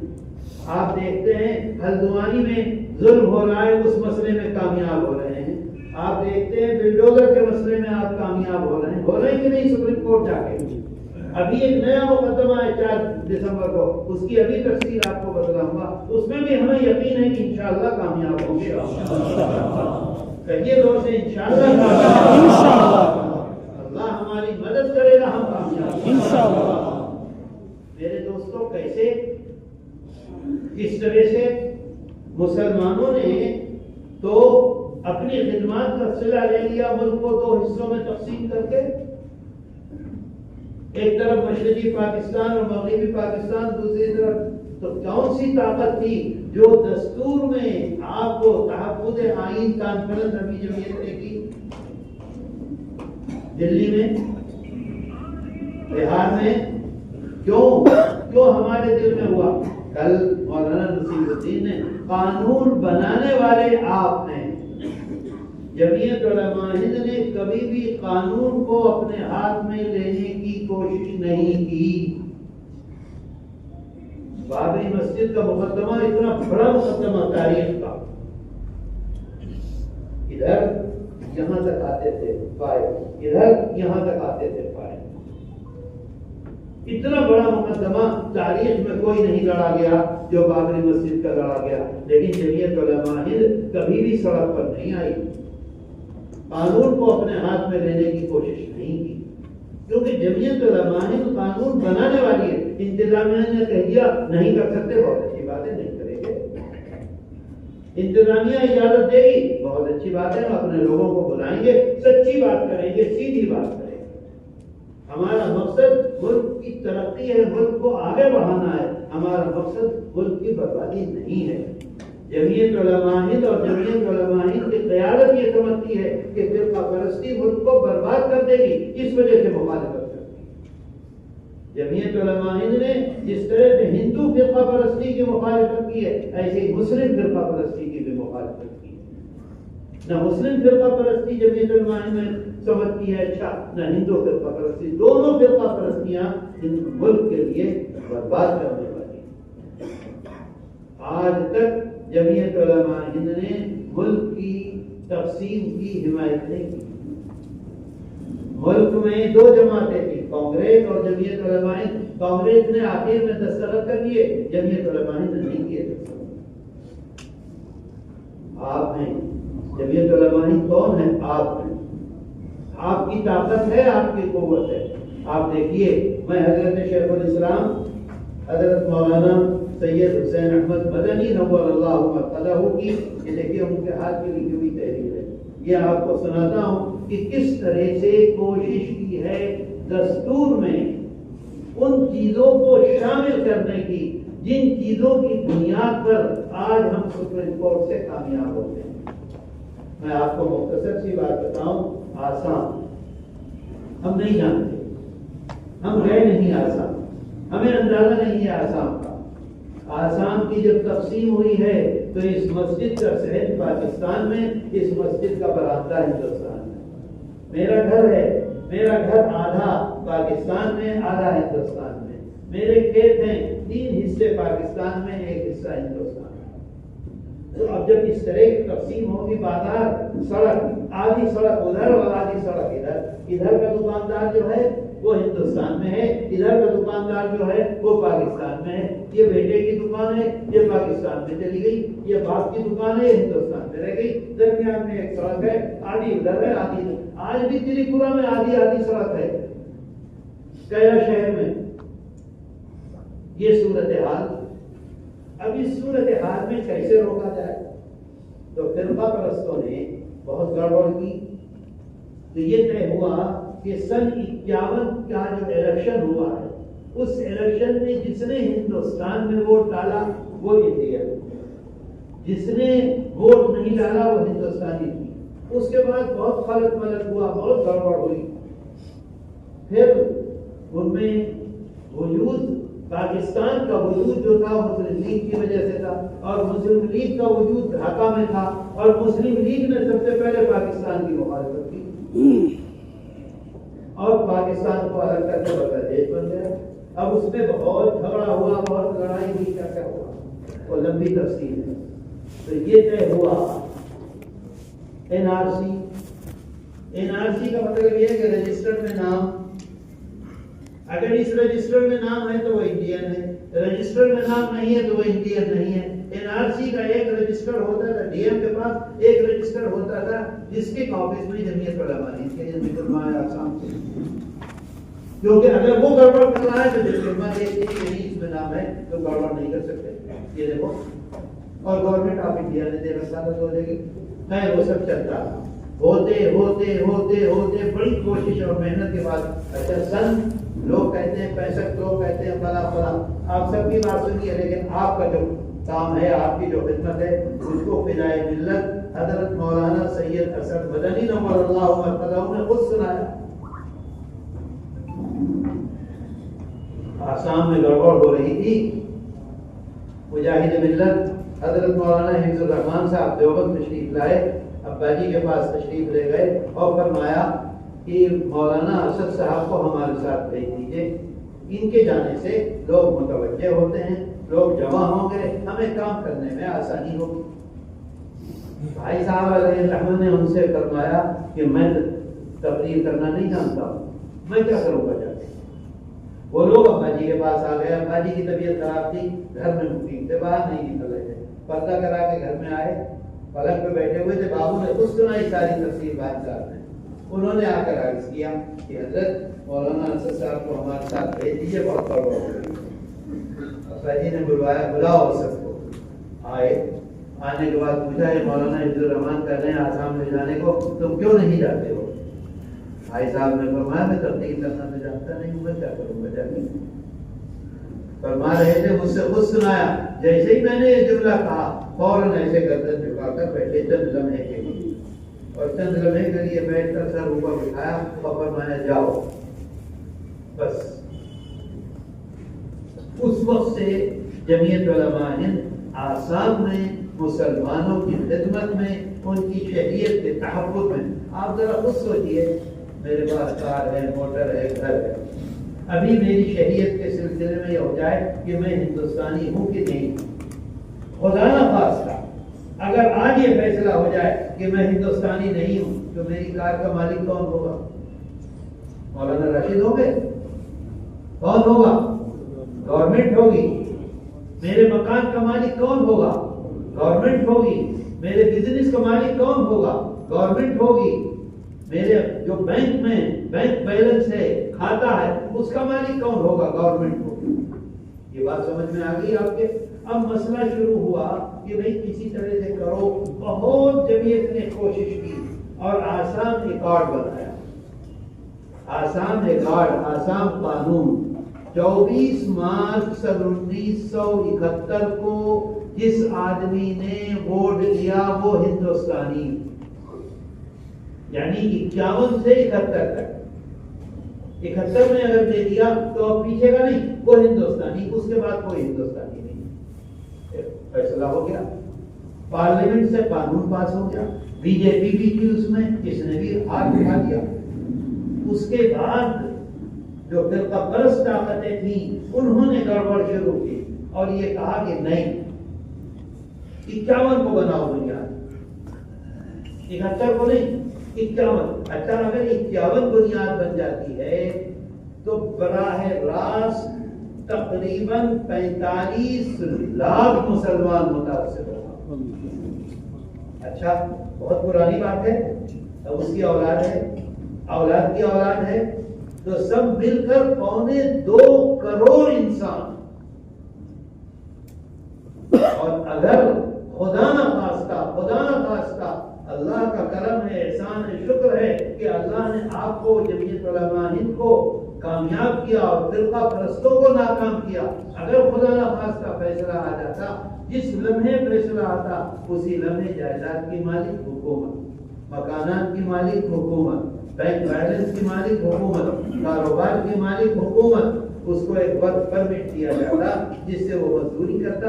[SPEAKER 1] آپ دیکھتے ہیں ہلدوانی میں ظلم ہو رہا ہے، اس مسئلے میں کامیاب ہو رہے ہیں، آپ دیکھتے ہیں بلڈوزر کے مسئلے میں آپ کامیاب ہو رہے ہیں کہ نہیں سپریم کورٹ جا کے؟ ابھی ایک نیا مقدمہ ہے 4 دسمبر کو، اس کی ابھی تفصیل آپ کو بتلاؤں گا، اس میں بھی ہمیں یقین ہے کہ انشاءاللہ کامیاب ہوں گے۔ کہیے دور سے انشاءاللہ اللہ ہماری مدد کرے گا، ہم کامیاب انشاءاللہ۔ میرے دوستوں، کیسے اس طرح سے مسلمانوں نے تو اپنی خدمات کا صلہ لے لیا، ملک کو 2 حصوں میں تقسیم کر کے، ایک طرف مشرقی پاکستان اور مغربی پاکستان، دوسری طرف تو کون سی طاقت تھی جو دستور میں آپ کو تحفظ آئین کانفرنس ابھی جمعیت نے کی دلی میں، بہار میں، کیوں ہمارے دل میں ہوا؟ کل مولانا نصیر الدین نے قانون بنانے والے آپ ہیں، جمعیت علماء ہند نے کبھی بھی قانون کو اپنے ہاتھ میں لینے کی کوشش نہیں کی۔ بابری مسجد کا مقدمہ اتنا بڑا مقدمہ تاریخ کا، ادھر یہاں تک آتے تھے فائل، ادھر یہاں تک آتے تھے فائل، اتنا بڑا مقدمہ تاریخ میں کوئی نہیں لڑا گیا جو بابری مسجد کا لڑا گیا، لیکن جمعیت علماء ہند کبھی بھی سڑک پر نہیں آئی، قانون کو اپنے ہاتھ میں لینے کی کوشش نہیں کی، کیونکہ جمعیت علماء ہند قانون بنانے والی ہے۔ انتظامیہ نے کہہ دیا نہیں کر سکتے، بہت اچھی بات ہے، نہیں کریں گے۔ انتظامیہ اجازت دے گی، بہت اچھی بات ہے، ہم اپنے لوگوں کو بلائیں گے، سچی بات کریں گے، سیدھی بات کریں گے۔ ہمارا مقصد ملک کی ترقی ہے، ملک کو آگے بڑھانا ہے، ہمارا مقصد ملک کی بربادی نہیں ہے۔ جمعیت علماء ہند اور جمعیت علماء ہند کی قیادت یہ سمجھتی ہے کہ فرقہ پرستی ملک کو برباد کر دے گی، اس وجہ سے مخالفت کرتی ہے۔ جمعیت علماء ہند نے جس طرح سے ہندو فرقہ پرستی کی مخالفت کی ہے، ایسے ہی مسلم فرقہ پرستی کی بھی مخالفت کی ہے۔ نہ مسلم فرقہ پرستی جمعیت علماء ہند نے سمجھتی ہے اچھا، نہ ہندو فرقہ پرستی، دونوں فرقہ پرستیاں ملک کے لیے برباد کرنے والی ہیں۔ آج تک جمعیت علماء ہند نے ملک کی تقسیم کی حمایت نہیں کی۔ ملک میں 2 جماعتیں تھیں، کانگریس اور جمعیت علماء ہند۔ کانگریس نے آخر میں دستخط کر دیے، جمعیت علماء ہند نے نہیں کیے دستخط۔ آپ ہیں جمعیت علماء ہند، کون ہے؟ آپ ہیں، آپ کی طاقت ہے، آپ کی قوت ہے۔ آپ دیکھیے، میں حضرت شیخ الاسلام حضرت مولانا سید حسین احمد مدنی نور اللہ مرقدہ کی یہ دیکھیے ان کے ہاتھ کی لکھی ہوئی تحریر ہے، یہ آپ کو سناتا ہوں کہ کس طرح سے کوشش کی ہے دستور میں ان چیزوں کو شامل کرنے کی جن چیزوں کی بنیاد پر آج ہم سپریم کورٹ سے کامیاب ہوتے ہیں۔ میں آپ کو مختصر سی بات بتاؤں، آسام ہم نہیں جانتے، ہم گئے نہیں آسام، ہمیں اندازہ نہیں ہے آسام کا۔ آسام کی جب تقسیم ہوئی ہے تو اس مسجد کا صحن پاکستان میں، اس مسجد کا برآمدہ ہندوستان میں۔ میرا گھر ہے، میرا گھر آدھا پاکستان میں، آدھا ہندوستان میں۔ میرے کھیت ہیں 3 حصے پاکستان میں، 1 حصہ ہندوستان میں۔ تو اب جب اس طرح کی تقسیم ہوگی بازار سڑک آدھی سڑک ادھر اور آدھی سڑک ادھر کا دکاندار جو ہے وہ ہندوستان میں ہے، ادھر کا دکاندار جو ہے وہ پاکستان میں ہے، یہ بیٹے کی دکان ہے یہ پاکستان میں چلی گئی، یہ باپ کی دکان ہے یہ ہندوستان میں رہ گئی، درمیان میں ایک سڑک ہے آدھی ادھر ہے آدھی ادھر۔ آج بھی تریپورہ میں آدھی آدھی سڑک ہے کیا شہر میں، یہ صورتحال۔ اب اس صورتحال میں کیسے روکا جائے؟ تو فرقہ پرستوں نے بہت گڑبڑ کی، تو یہ طے ہوا کہ سن 51 کا جو الیکشن ہوا ہے اس الیکشن میں جس نے ہندوستان میں ووٹ ڈالا وہ انڈیا، جس نے ووٹ نہیں ڈالا وہ ہندوستانی تھی۔ اس کے بعد بہت خلط ملط ہوا، بہت گڑبڑ ہوئی، پھر ان میں وجود پاکستان کا وجود جو تھا مسلم لیگ کی وجہ سے تھا، اور مسلم لیگ کا وجود ڈھاکہ میں تھا، اور مسلم لیگ نے سب سے پہلے پاکستان کی مخالفت کی اور پاکستان کو الگ کر کے بنگلہ بن گیا۔ اب اس میں بہت جھگڑا ہوا، بہت لڑائی ہوئی، کیا ہوا وہ لمبی تفصیل ہے۔ تو یہ طے ہوا NRC۔ NRC کا مطلب یہ ہے کہ رجسٹر میں نام، اگر اس رجسٹر میں نام ہے تو وہ انڈین ہے، رجسٹر میں نام نہیں ہے تو وہ انڈین نہیں ہے۔ NRC کا ایک رجسٹر ہوتا تھا، ڈی ایم کے پاس ایک رجسٹر ہوتا تھا جس کے کاپیز میں جمعیت علماء ہند کے علماء آسام سے، کیونکہ اگر وہ گڑبڑ کر رہا ہے تو جب علماء دیکھتے ہیں کہ نہیں اس میں نام ہے تو گڑبڑ نہیں کر سکتے، یہ دیکھو، اور گورنمنٹ آف انڈیا نے دے رکھا تھا ہو جائے گی۔ میں وہ سب چلتا ہوتے ہوتے ہوتے ہوتے بڑی کوشش اور محنت کے بعد، اچھا سن لوگ کہتے ہیں 65، لوگ کہتے ہیں فلاں فلاں، آپ سب کی بات سنیے، لیکن آپ کا جو کام ہے، آپ کی جو خدمت ہے، اس کو فدائے ملت حضرت مولانا سید اسد مدنی نور اللہ مرتضی نے خود سنایا۔ آسام میں گڑبڑ ہو رہی تھی، مجاہد ملت حضرت مولانا حفظ الرحمان صاحب دیوبند تشریف لائے، ابا جی کے پاس تشریف لے گئے اور فرمایا کہ مولانا اسد صاحب کو ہمارے ساتھ بھیج دیجیے، ان کے جانے سے لوگ متوجہ ہوتے ہیں، لوگ جمع ہوں گے، ہمیں کام کرنے میں آسانی ہوگی۔ بھائی صاحب علیہ الرحمہ نے ان سے فرمایا کہ میں تقریر کرنا نہیں جانتا ہوں، میں کیا کروں گا جا کے؟ وہ لوگ ابا جی کے پاس آ گئے، ابا جی کی طبیعت خراب تھی، گھر میں مقیم تھے، باہر نہیں نکل رہے تھے، پردہ کرا کے گھر میں آئے، پلنگ پہ بیٹھے ہوئے تھے، بابو نے خود سنائی ساری تفسیر بھائی صاحب نے۔ انہوں نے آ کر عرض کیا کہ حضرت مولانا اسد صاحب کو ہمارے ساتھ بھیج دیجیے، بہت گڑبڑ ہو رہی ہے۔ ابا جی نے بلوایا، بلاؤ سب کو، آئے، آنے کے بعد پوچھا ہے مولانا حفظ الرحمان کر رہے ہیں آسام لے جانے کو، تم کیوں نہیں جاتے ہو؟ بھائی صاحب نے فرمایا میں تبلیغ کرنا تو جانتا نہیں ہوں، میں کیا کروں گا جا کے؟ فرما رہے تھے، مجھ سے خود سنایا، جیسے ہی میں نے یہ جملہ کہا فوراً ایسے گردن جھکا کر بیٹھے چند لمحے کے لیے، اور چند لمحے کے لیے بیٹھ کر سر اوپر اٹھایا اور فرمایا جاؤ بس۔ اس وقت سے جمعیت علماء ہند آسام میں مسلمانوں کی خدمت میں، ان کی شہریت کے تحفظ میں، آپ ذرا خود سوچئے، میرے پاس کار ہے، موٹر ہے، گھر ہے، ابھی میری شہریت کے سلسلے میں یہ ہو جائے کہ میں ہندوستانی ہوں کہ نہیں، خدا نہ خواستہ اگر آج یہ فیصلہ ہو جائے کہ میں ہندوستانی نہیں ہوں تو میری کار کا مالک کون ہوگا؟ مولانا راشد ہوں گے؟ کون ہوگا؟ گورنمنٹ ہوگی۔ میرے مکان کا مالک کون ہوگا؟ گورنمنٹ ہوگی۔ میرے بزنس کا مالک کون ہوگا؟ گورنمنٹ ہوگی۔ میرے جو بینک میں بینک بیلنس ہے، کھاتا ہے، اس کا مالک کون ہوگا؟ گورنمنٹ ہوگی۔ یہ بات سمجھ میں آ گئی آپ کے؟ اب مسئلہ شروع ہوا کہ بھئی کسی طرح سے کرو، بہت جمعیت نے کوشش کی اور آسام ریکارڈ بنایا، آسام ریکارڈ، آسام قانون 24 مارچ سن 1971 کو جس آدمی نے ووٹ دیا وہ ہندوستانی، یعنی 51 سے 71 تک، 71 میں اگر دے دیا تو پیچھے کا نہیں، وہ ہندوستانی، اس کے بعد کوئی ہندوستانی نہیں۔ فیصلہ ہو گیا، پارلیمنٹ سے قانون پاس ہو گیا، بی جے پی بھی تھی اس میں، کس نے بھی ہاتھ اٹھا دیا۔ اس کے بعد جو فرقہ پرست طاقتیں تھیں انہوں نے گڑبڑ شروع کی اور یہ کہا کہ نہیں، 51 کو بناؤ بنیاد، 71 کو نہیں، 51۔ اچھا اگر 51 بنیاد بن جاتی ہے تو براہ راست تقریباً 45 لاکھ مسلمان متاثر ہوگا۔ اچھا بہت پرانی بات ہے، اب اس کی اولاد ہے، اولاد کی اولاد ہے، تو سب مل کر 2.25 کروڑ انسان، اور اگر خدا نہ خواستہ اللہ کا کرم ہے، احسان ہے، شکر ہے کہ اللہ نے آپ کو جمعیت علماء ہند کو کامیاب کیا اور فرقہ پرستوں کو ناکام کیا، اگر خدا نہ خواستہ فیصلہ آ جاتا، جس لمحے فیصلہ آتا اسی لمحے جائیداد کی مالک حکومت، مکانات کی مالک حکومت، بینک بیلنس کی مالک حکومت، کاروبار کی مالک حکومت، اس کو ایک ورک پرمٹ دیا جاتا جس سے وہ مزدوری کرتا۔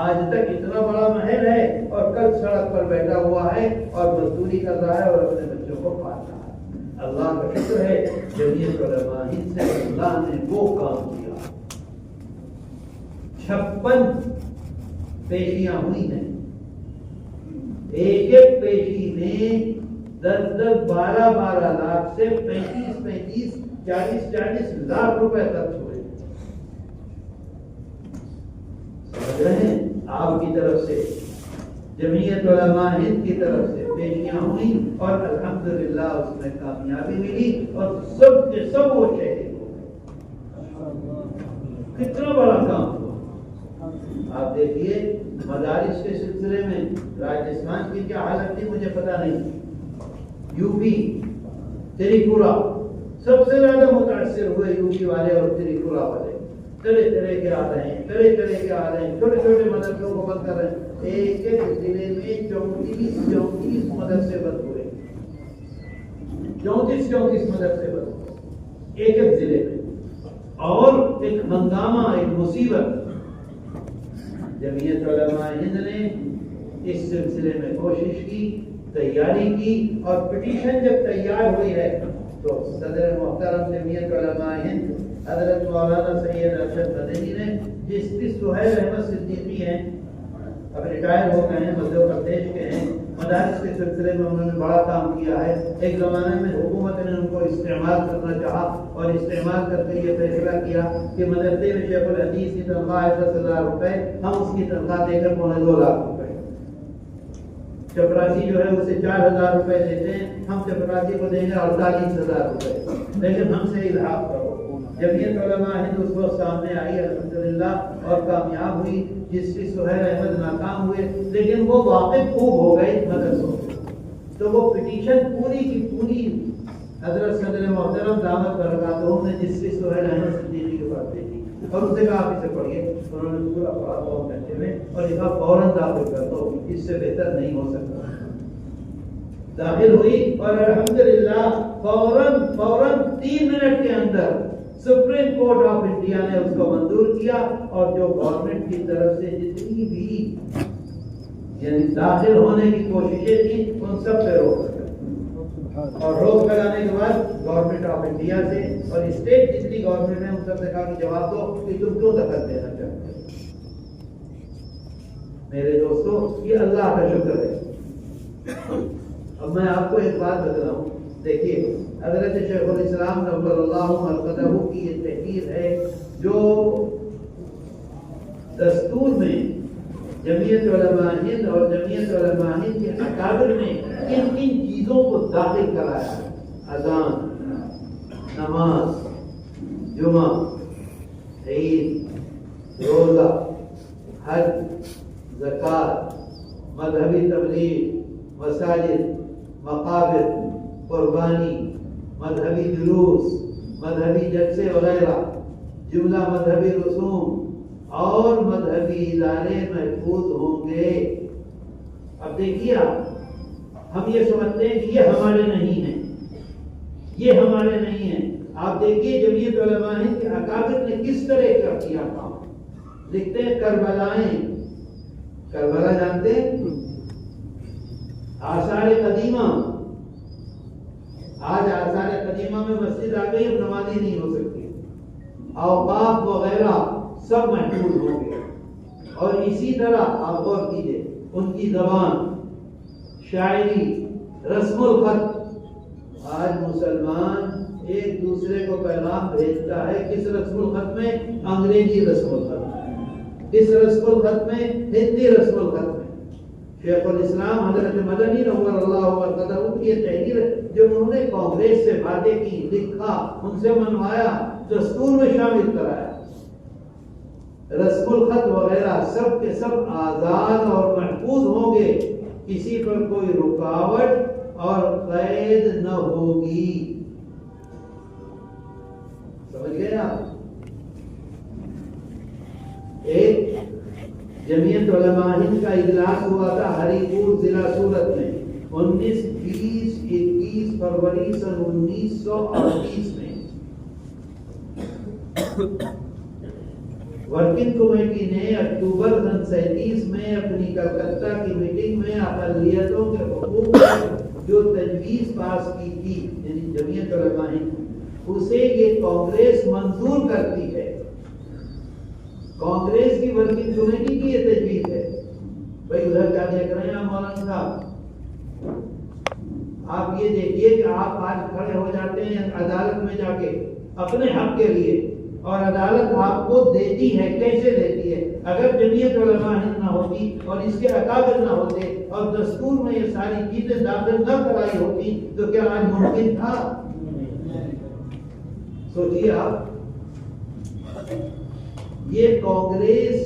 [SPEAKER 1] آج تک اتنا بڑا محل ہے اور کل سڑک پر بیٹھا ہوا ہے اور مزدوری کر رہا ہے اور اپنے بچوں کو پال رہا ہے۔ اللہ کا شکر ہے جمعیت علماء ہند سے اللہ نے وہ کام کیا۔ 56 پیشیاں ہوئی ہیں، ایک پیشی میں 12 لاکھ سے 35 40 لاکھ روپے خرچ ہوئے۔ سمجھ رہے ہیں؟ آپ کی طرف سے، جمعیت علماء ہند کی طرف سے پیشیاں ہوئی اور الحمدللہ اس میں کامیابی ملی اور سب کے سب وہ شہید ہو گئے۔ کتنا بڑا کام ہوا۔ آپ دیکھیے مدارس کے سلسلے میں راجستھان کی کیا حالت تھی مجھے پتا نہیں، یو پی تریپورہ سب سے زیادہ متاثر ہوئے، یو پی والے اور تریپورہ والے، طرح کے آ رہے ہیں، چھوٹے چھوٹے مدرسوں کو بند کر رہے ہیں۔ ایک ضلع میں 34 مدرسے بند ہوئے، 34 مدرسے بند ہوئے ایک ضلع میں، اور ایک ہنگامہ، ایک مصیبت۔ جمعیت علماء ہند نے اس سلسلے میں کوشش کی، تیاری کی، اور پٹیشن جب تیار ہوئی ہے تو صدر محترم جمعیت علماء ہند حضرت مولانا سید ارشد مدنی نے، جس کی سہیل احمد صدیقی ہیں، اب ریٹائر ہو گئے ہیں، مدھیہ پردیش کے ہیں، مدارس کے سلسلے میں انہوں نے بڑا کام کیا ہے۔ ایک زمانے میں حکومت نے ان کو استعمال کرنا چاہا اور استعمال کر کے یہ فیصلہ کیا کہ مدرسے میں شیخ الحدیث کی تنخواہ ہے 10,000 روپے، ہم اس کی تنخواہ دے کر 2.25 لاکھ روپے، چپراسی جو ہے اسے 4,000 روپے دیتے ہیں، ہم چپراسی کو دیں گے 48,000 روپے، لیکن ہم سے الحاق کرو۔ جمعیت علماء ہند اس وقت سامنے آئی الحمدللہ اور کامیاب ہوئی، جس کی سہیل احمد ناکام ہوئے، لیکن وہ واقف خوب ہو گئے مدرسوں سے، تو وہ پٹیشن پوری کی پوری حضرت صدر محترم دامت برکاتہم نے جس کی سہیل احمد صدیقی کے پاس بھیجی اور اسے کہا آپ اسے پڑھیے، انہوں نے پورا پڑھا 2 گھنٹے میں اور لکھا فوراً داخل کر دو، اس سے بہتر نہیں ہو سکتا۔ داخل ہوئی اور الحمدللہ فوراً 3 منٹ کے اندر سپریم کورٹ آف انڈیا نے اس کو منظور کیا، اور جو گورنمنٹ کی طرف سے جتنی بھی یعنی داخل ہونے کی کوششیں تھیں ان سب پہ روک لگا، اور روک لگانے کے بعد گورنمنٹ آف انڈیا سے اور اسٹیٹ جتنی گورنمنٹ ہے ان سب سے کہا کہ جواب دو کہ تم کیوں دخل دینا چاہتے ہو۔ میرے دوستو یہ اللہ کا شکر ہے۔ اب میں آپ کو ایک بات بتا ہوں، دیکھیے حضرت شیخ الاسلام نور اللہ مرقدہ کی یہ تحریر ہے جو دستور میں جمعیت علماء ہند اور جمعیت علماء ہند کے اکابر نے کن چیزوں کو داخل کرایا: اذان، نماز، جمعہ، عید، روزہ، حج، زکوٰۃ، مذہبی تبلیغ، مساجد، مقابر، قربانی، مذہبی جلوس، مذہبی جلسے وغیرہ، جملہ مذہبی رسوم اور مذہبی ادارے محفوظ ہوں گے۔ اب دیکھیے ہم یہ سمجھتے ہیں کہ یہ ہمارے نہیں ہیں، یہ ہمارے نہیں ہیں۔ آپ دیکھیے جمعیت علماء ہند کے اکابر نے کس طرح کا کیا کام۔ لکھتے ہیں کربلائیں، کربلا جانتے ہیں؟ آثار قدیمہ، آج آثار قدیمہ میں مسجد آ گئی، اب نمازی نہیں ہو سکتی، اوقاف وغیرہ سب محفوظ ہوں گے۔ اور اسی طرح آپ غور کیجیے ان کی زبان، شاعری، رسم الخط. آج مسلمان ایک دوسرے کو پیغام بھیجتا ہے کس رسم الخط میں؟ انگریزی رسم الخط میں. کس رسم الخط میں؟ ہندی رسم الخط میں. شیخ الاسلام حضرت مدنی نور اللہ مرقدہ کی یہ تحریر جو انہوں نے کانگریس سے باتیں کی، لکھا، ان سے منوایا، دستور میں شامل کرایا. رسم الخط وغیرہ سب کے سب آزاد اور محفوظ ہوں گے، کسی پر کوئی رکاوٹ اور قید نہ ہوگی. سمجھ گئے آپ؟ ایک جمعیت علماء ہند کا اجلاس ہوا تھا ہری پور ضلع سورت میں 19، 20، 21 فروری سن 1938 میں. ورکنگ کمیٹی نے اکتوبر سن 37 میں اپنی کلکتہ کی میٹنگ میں اقلیتوں کے حقوق جو تجویز پاس کی تھی، یعنی جمعیت علماء ہند، اسے یہ کانگریس منظور کرتی ہے. کانگریس کی ورکنگ کمیٹی کی یہ تجویز ہے. بھائی ادھر کیا دیکھ رہے ہیں آپ مولانا صاحب؟ آپ یہ دیکھیے کہ آپ آج کھڑے ہو جاتے ہیں عدالت میں جا کے اپنے حق کے لیے، اور عدالت آپ کو دیتی ہے. کیسے دیتی ہے؟ اگر جمعیت علماء ہند نہ ہوتی اور اس کے اکابر نہ ہوتے اور دستور میں یہ ساری چیزیں داخل نہ کرائی ہوتی تو کیا آج ممکن تھا؟ سوچیے آپ. یہ کانگریس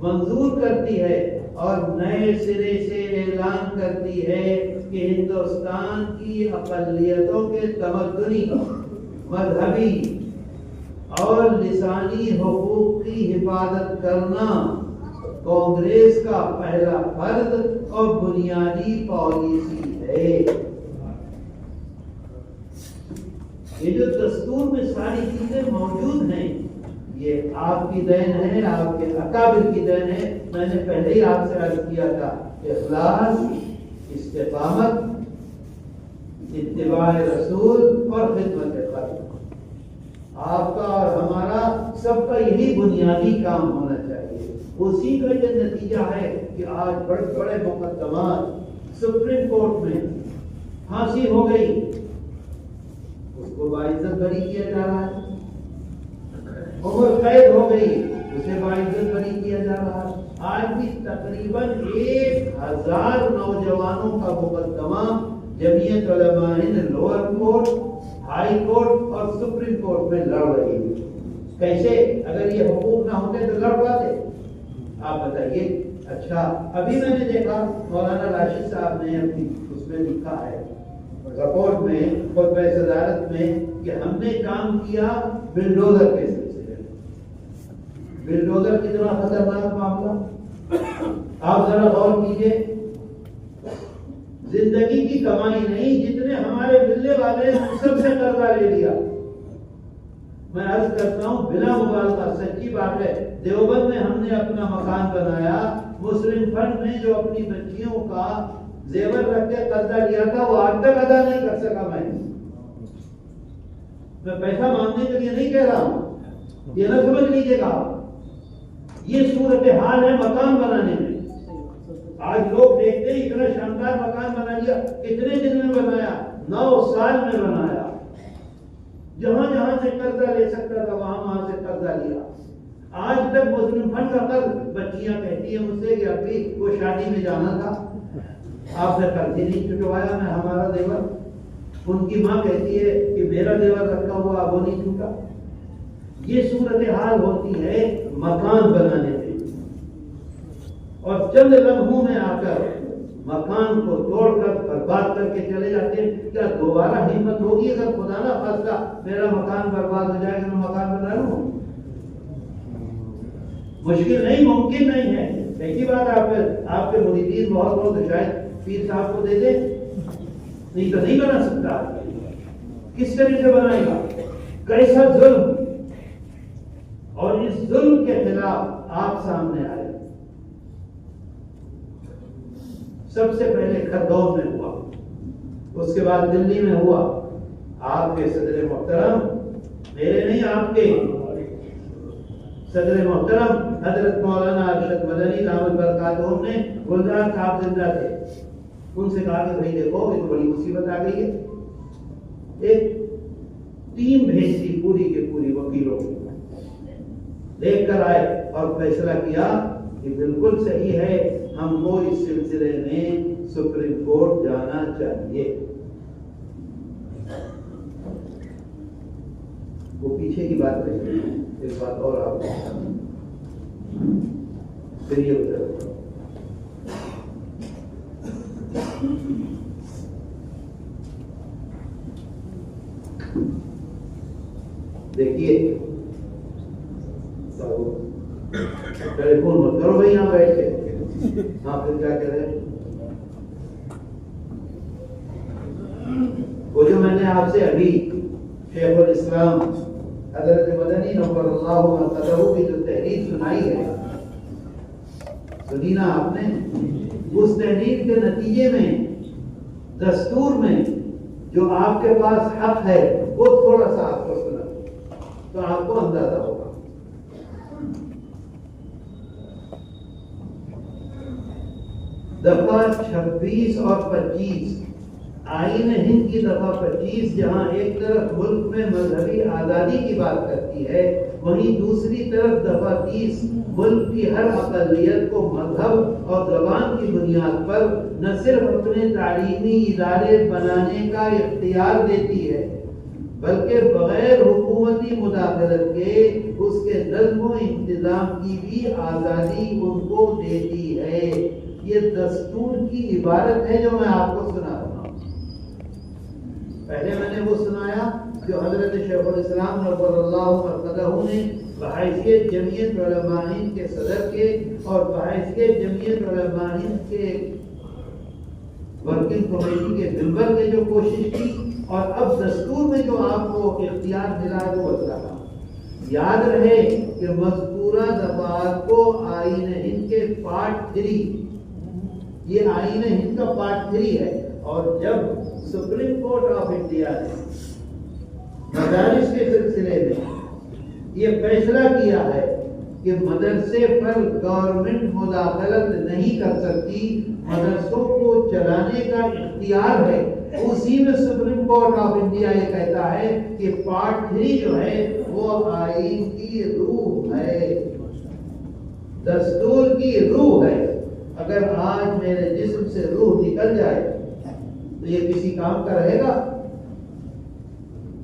[SPEAKER 1] منظور کرتی ہے اور نئے سرے سے اعلان کرتی ہے کہ ہندوستان کی اقلیتوں کے تمدنی، مذہبی اور لسانی حقوق کی حفاظت کرنا کانگریس کا پہلا فرض اور بنیادی پالیسی ہے. یہ جو دستور میں ساری چیزیں موجود ہیں یہ آپ کی دین ہے، آپ کے اکابر کی دین ہے. میں نے پہلے ہی آپ سے عرض کیا تھا، اخلاص، استقامت، اتباع رسول اور خدمت خلق. آپ کا اور ہمارا سب کا یہی بنیادی کام ہونا چاہیے. اسی کا یہ نتیجہ ہے کہ آج بڑے بڑے مقدمات سپریم کورٹ میں پھانسی ہو گئی، اس کو باعزت بری کیا جا رہا ہے. عمر قید ہو گئی، اسے باعزت بری کیا جا رہا ہے. آج بھی تقریباً 1000 نوجوانوں کا مقدمہ جمعیت علماء ہند لوور کورٹ، ہائی کورٹ اور سپریم کورٹ میں لڑ رہی ہے. کیسے؟ اگر یہ حقوق نہ ہوتے تو لڑ پاتے؟ آپ بتائیے. اچھا، ابھی میں نے دیکھا مولانا راشد صاحب نے اپنی اس میں لکھا ہے رپورٹ میں، خطبہ صدارت میں، کہ ہم نے کام کیا بلڈوزر کے سلسلے میں. بلڈوزر کتنا خطرناک معاملہ، آپ ذرا غور کیجئے. زندگی کی کمائی نہیں، جتنے ہمارے ملنے والے ہیں ان سب سے قرضہ لے لیا. میں عرض کرتا ہوں بلا مبالغہ، سچی بات ہے، دیوبند میں ہم نے اپنا مکان بنایا، مسلم فنڈ میں جو اپنی بچیوں کا زیور رکھ کے قرضہ لیا تھا وہ آج تک ادا نہیں کر سکا. میں پیسہ مانگنے کے لیے نہیں کہہ رہا ہوں، یہ نہ سمجھ لیجیے گا. یہ صورتحال ہے مکان بنانے میں. آج لوگ دیکھتے ہیں اتنا شاندار مکان بنا لیا، کتنے دن میں بنایا؟ 9 سال میں بنایا. جہاں جہاں سے قرضہ لے سکتا تھا وہاں سے قرضہ لیا. آج تک مسلم فنڈ کا قرض، بچیاں کہتی ہیں مجھ سے کہ ابھی وہ شادی میں جانا تھا، آپ نے قرض ہی نہیں چٹوایا، میں ہمارا دیور. ان کی ماں کہتی ہے کہ میرا دیور رکھا ہوا وہ نہیں چھوٹا. یہ صورتحال ہوتی ہے مکان بنانے میں، اور چند لمحوں میں آ کر مکان کو توڑ کر برباد کر کے چلے جاتے ہیں. کیا دوبارہ ہمت ہوگی اگر خدا نہ خاصہ میرا مکان برباد ہو جائے گا میں مکان بنا لوں؟ مشکل نہیں، ممکن نہیں ہے. ایسی بات آپ کے مریدین بہت بہت شاید پیر صاحب کو دے دیں، نہیں تو نہیں بنا سکتا. کس طرح سے بنائے گا؟ کیسا ظلم! اور اس ظلم کے خلاف آپ سامنے آئے. سب سے پہلے کھرگون میں ہوا، اس کے بعد دلی میں ہوا. آپ کے صدر محترم، میرے نہیں آپ کے صدر محترم حضرت مولانا ارشد مدنی دامت برکاتہم نے گلزار صاحب زندہ تھے، ان سے کہا کہ بھائی دیکھو یہ تو بڑی مصیبت آ گئی ہے، ایک ٹیم بھیج دی پوری کے پوری وکیلوں کی، دیکھ کر آئے اور فیصلہ کیا کہ بالکل صحیح ہے، ہم کو اس سلسلے میں سپریم کورٹ جانا چاہیے۔ وہ پیچھے کی بات نہیں، ایک بات اور آپ پھر یہ دیکھیے، ٹیلی فون مت کرو بھائی یہاں بیٹھ کے، ہاں پھر کیا کہہ رہے ہیں؟ وہ جو میں نے آپ سے ابھی شیخ الاسلام حضرت مدنی نور اللہ مرقدہ کی جو تحریر سنائی ہے، سنی نا آپ نے، اس تحریر کے نتیجے میں دستور میں جو آپ کے پاس حق ہے وہ تھوڑا سا آپ کو سنا تو آپ کو اندازہ ہوگا۔ دفعہ 26 اور 25 آئین ہند کی دفعہ 25 جہاں ایک طرف ملک میں مذہبی آزادی کی بات کرتی ہے، وہیں دوسری طرف دفعہ 30 ملک کی ہر اقلیت کو مذہب اور زبان کی بنیاد پر نہ صرف اپنے تعلیمی ادارے بنانے کا اختیار دیتی ہے بلکہ بغیر حکومتی مداخلت کے اس کے نظم و انتظام کی بھی آزادی ان کو دیتی ہے۔ یہ دستور کی عبارت ہے جو میں آپ کو سنا رہا ہوں۔ پہلے میں نے وہ سنایا جو حضرت شیخ الاسلام نور اللہ مرقدہ نے بحیثیت جمعیت علماء ہند کے صدر کے اور بحیثیت جمعیت علماء ہند کے ورکنگ کمیٹی کے ممبر نے جو کوشش کی اور اب دستور میں جو آپ کو اختیار ملا ہے وہ بتلا رہا ہوں۔ یاد رہے کہ مذکورہ دفعات کو آئین ہند کے پارٹ 3، یہ آئین ہند کا پارٹ 3 ہے، اور جب سپریم کورٹ آف انڈیا نے مدارس کے سلسلے میں یہ فیصلہ کیا ہے کہ مدرسے پر گورنمنٹ مداخلت نہیں کر سکتی، مدرسوں کو چلانے کا اختیار ہے، اسی میں سپریم کورٹ آف انڈیا یہ کہتا ہے کہ پارٹ 3 جو ہے وہ آئین کی روح ہے، دستور کی روح ہے۔ اگر آج میرے جسم سے روح نکل جائے تو یہ کسی کام کا رہے گا؟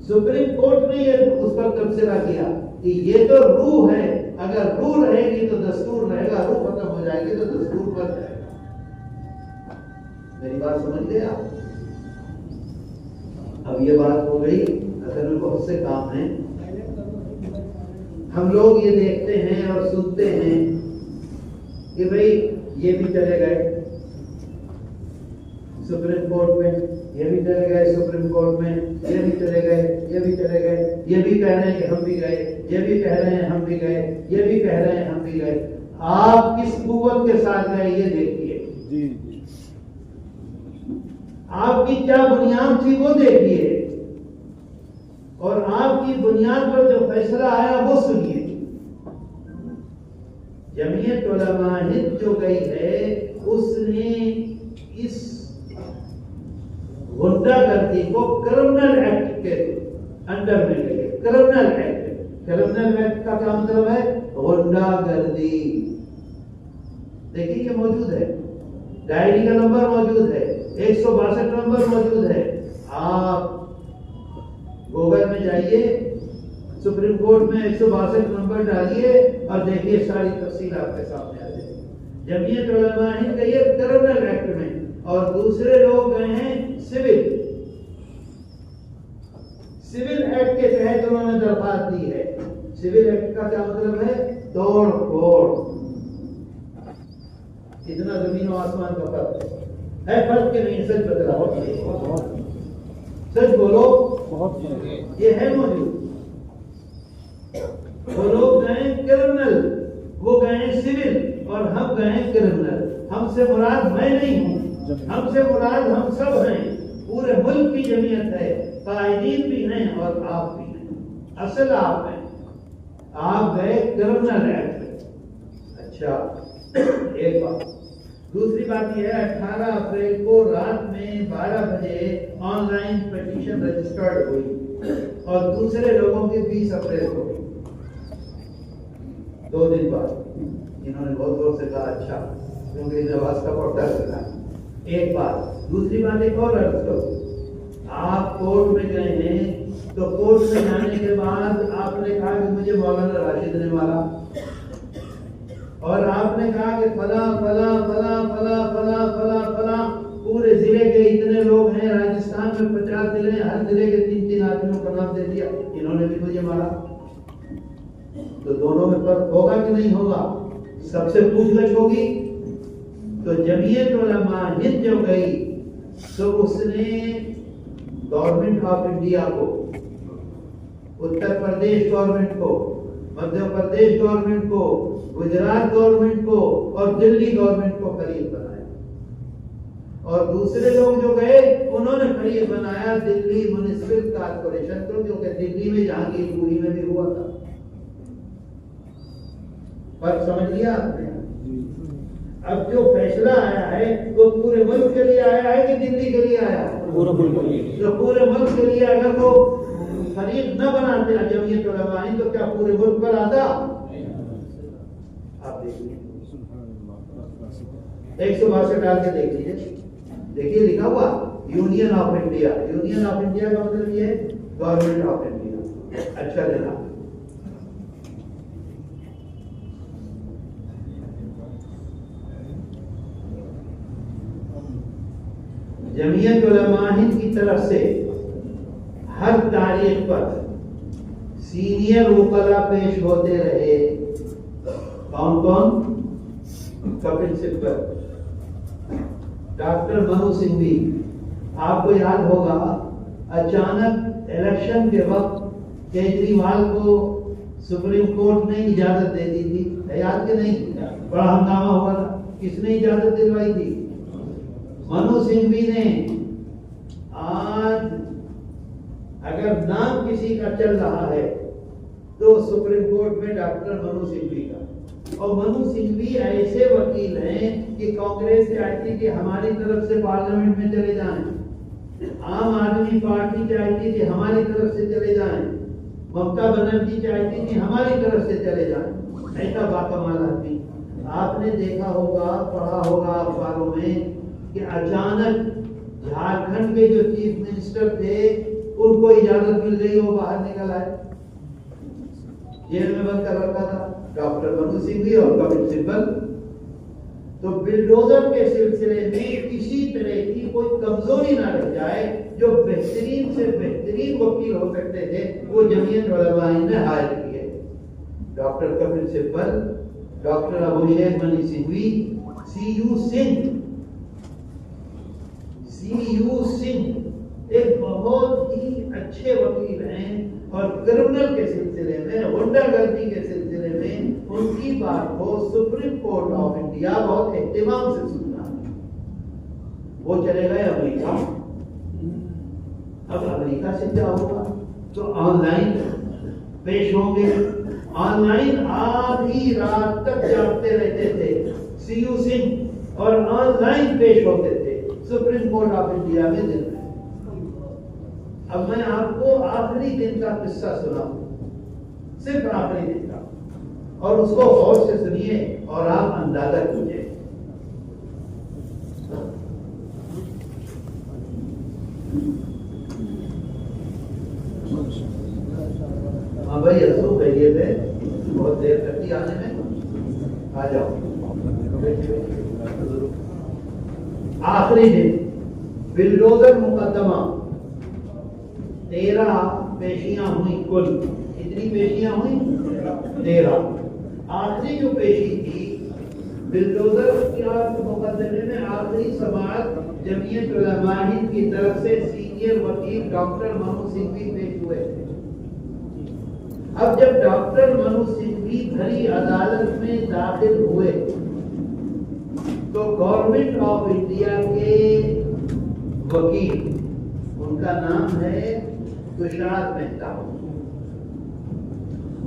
[SPEAKER 1] سپریم کورٹ نے یہ اس پر تبصرہ کیا کہ یہ تو روح ہے، اگر روح رہے گی تو دستور رہے گا، روح ختم ہو جائے گی تو دستور بن جائے گا۔ میری بات سمجھ گئے آپ؟ اب یہ بات ہو گئی، اصل میں بہت سے کام ہیں، ہم لوگ یہ دیکھتے ہیں اور سنتے ہیں کہ بھئی یہ بھی چلے گئے سپریم کورٹ میں، یہ بھی چلے گئے سپریم کورٹ میں، یہ بھی چلے گئے، یہ بھی چلے گئے، یہ بھی کہہ رہے ہیں کہ ہم بھی گئے، یہ بھی کہہ رہے ہیں ہم بھی گئے، یہ بھی کہہ رہے ہیں ہم بھی گئے۔ آپ کس قوت کے ساتھ گئے یہ دیکھیے، آپ کی کیا بنیاد تھی وہ دیکھیے، اور آپ کی بنیاد پر جو فیصلہ آیا وہ سنیے۔ جمعیت علماء ہند جو گئی ہے اس نے اس غنڈہ گردی کو کرمنل ایکٹ کے انڈر میں لے گئے۔ کرمنل ایکٹ کا کیا مطلب ہے؟ غنڈہ گردی۔ دیکھیے یہ موجود ہے، ڈائری کا نمبر موجود ہے، 162 نمبر موجود ہے، آپ گوگل میں جائیے، سپریم کورٹ میں 162 نمبر ڈالیے اور دیکھیے ساری تفصیل آپ کے سامنے آ جائے گی۔ جمعیت علماء ہند گئی ہے کرمنل ایکٹ میں، اور دوسرے لوگ گئے ہیں سول ایکٹ کے تحت انہوں نے درخواست دی ہے۔ سول ایکٹ کا کیا مطلب ہے؟ توڑ پھوڑ۔ اتنا زمین و آسمان کا فرق ہے فرق کے نہیں، سچ بتلاؤ، سچ بولو، یہ ہے موجود۔ وہ لوگ گئے کرمنل، وہ گئے سول، اور ہم گئے کرمنل۔ ہم سے مراد میں نہیں ہوں، ہم سے مراد ہم سب ہیں، پورے ملک کی جمعیت ہے، قائدین بھی ہیں اور آپ بھی ہیں، اصل آپ ہیں۔ آپ گئے کرمنل ایکٹ میں. اچھا ایک بات. دوسری بات یہ ہے 18 اپریل کو رات میں 12 بجے آن لائن پٹیشن رجسٹرڈ ہوئی اور دوسرے لوگوں کی 20 اپریل کو ہوئی. 2 دن بعد انہوں نے بہت زور سے کہا اچھا کیونکہ اس آواز کا پڑتا تھا. ایک بات. دوسری بات ایک اور عرض کرو. آپ کورٹ میں گئے ہیں تو کورٹ میں جانے کے بعد آپ نے کہا کہ مجھے مولانا راشد نے مارا اور آپ نے کہا کہ فلاں فلاں فلاں فلاں فلاں فلاں فلاں پورے ضلع کے اتنے لوگ ہیں راجستھان میں 50 ضلع ہیں ہر ضلع کے 3 آدمیوں کا نام دے دیا انہوں نے بھی مجھے مارا. تو دونوں میں فرق ہوگا کہ نہیں ہوگا؟ سب سے پوچھ گچھ ہوگی. تو جمعیت علماء ہند جو گئی تو اس نے گورنمنٹ آف انڈیا کو، اتر پردیش گورنمنٹ کو، مدھیہ پردیش گورنمنٹ کو، گجرات گورنمنٹ کو اور دلی گورنمنٹ کو فریق بنایا. اور دوسرے لوگ جو گئے انہوں نے فریق بنایا دلی میونسپل کارپوریشن کو، جو کہ دلی میں جہانگیر پوری میں بھی ہوا تھا. فرق سمجھ لیا آپ نے؟ اب جو فیصلہ آیا ہے وہ پورے ملک کے لیے آیا ہے کہ دلی کے لیے آیا ہے؟ پورے ملک کے لیے. جو پورے ملک کے لیے اگر وہ فریق نہ بناتے جمعیت علماء تو کیا پورے ملک پر آتا؟ آپ دیکھیے 162 ڈال کے دیکھ لیجیے. دیکھیے لکھا ہوا union of India. Union of India کا مطلب یہ ہے گورنمنٹ آف انڈیا. اچھا جناب جمعیت علماء ہند کی طرف سے ہر تاریخ پر سینئر وکلا پیش ہوتے رہے. کون کون؟ کپل سبل، ڈاکٹر منو سنگھوی. آپ کو یاد ہوگا اچانک الیکشن کے وقت کیجریوال کو سپریم کورٹ نے اجازت دے دی تھی، یاد کہ نہیں؟ بڑا ہنگامہ ہوا تھا. کس نے اجازت دلوائی تھی؟ منو سنگھوی نے. آج اگر نام کسی کا چل رہا ہے تو سپریم کورٹ میں ڈاکٹر منو سنگھوی کا. اور منو سنگھوی ایسے وکیل ہیں کہ کانگریس چاہتی کہ ہماری طرف سے پارلیمنٹ میں چلے جائیں، عام آدمی پارٹی چاہتی کہ ہماری طرف سے چلے جائیں، ممتا بنرجی چاہتی کہ ہماری طرف سے چلے جائیں. ایسا باکمال آدمی. آپ نے دیکھا ہوگا، پڑھا ہوگا اخباروں میں کہ اچانک جھارکھنڈ کے جو چیف منسٹر تھے ان کو اجازت مل گئی، وہ باہر نکل آئے. جیل میں بند کر رکھا تھا ڈاکٹر منو سنگھوی اور کپل سبل. تو بلڈوزر کے سلسلے میں کسی طرح کی کوئی کمزوری نہ رہ جائے. جو بہترین سے بہترین وکیل ہو سکتے تھے وہ جمعیت علماء ہند نے ہائر کیے. Doctor Kapil Sibal, doctor Abhishek Manu Singhvi, C U Singh ایک بہت ہی اچھے وکیل ہیں اور کرمنل کے سلسلے میں، غنڈہ گردی کے سلسلے میں ان کی بات کو سپریم کورٹ آف انڈیا بہت اہتمام سے سنتا ہے. وہ چلے گئے امریکہ. اب امریکہ سے کیا ہوگا؟ تو آن لائن پیش ہوں گے. آن لائن آدھی رات تک جاگتے رہتے تھے سی یو سنگھ اور آن لائن پیش ہوتے تھے سپریم کورٹ آف انڈیا میں دن میں. اب میں آپ کو آخری دن کا قصہ سناؤں، صرف آخری دن کا، اور اس کو غور سے سنیے اور آپ اندازہ کیجیے. ہاں بھائی رسو کہیے تھے بہت دیر کرتی آنے میں. آ جاؤ. آخری دن بلڈوزر مقدمہ 13 پیشیاں ہوئی. کل کتنی پیشیاں ہوئی؟ 13. آخری جو پیشی تھی بلڈوزر مقدمے میں آخری سماعت جمعیت علماء ہند کی طرف سے سینئر وکیل ڈاکٹر منو سنگھوی پیش ہوئے تھے. اب جب ڈاکٹر منو سنگھوی بھری عدالت میں داخل ہوئے تو گورنمنٹ آف انڈیا کے وکیل، ان کا نام ہے تشار مہتا،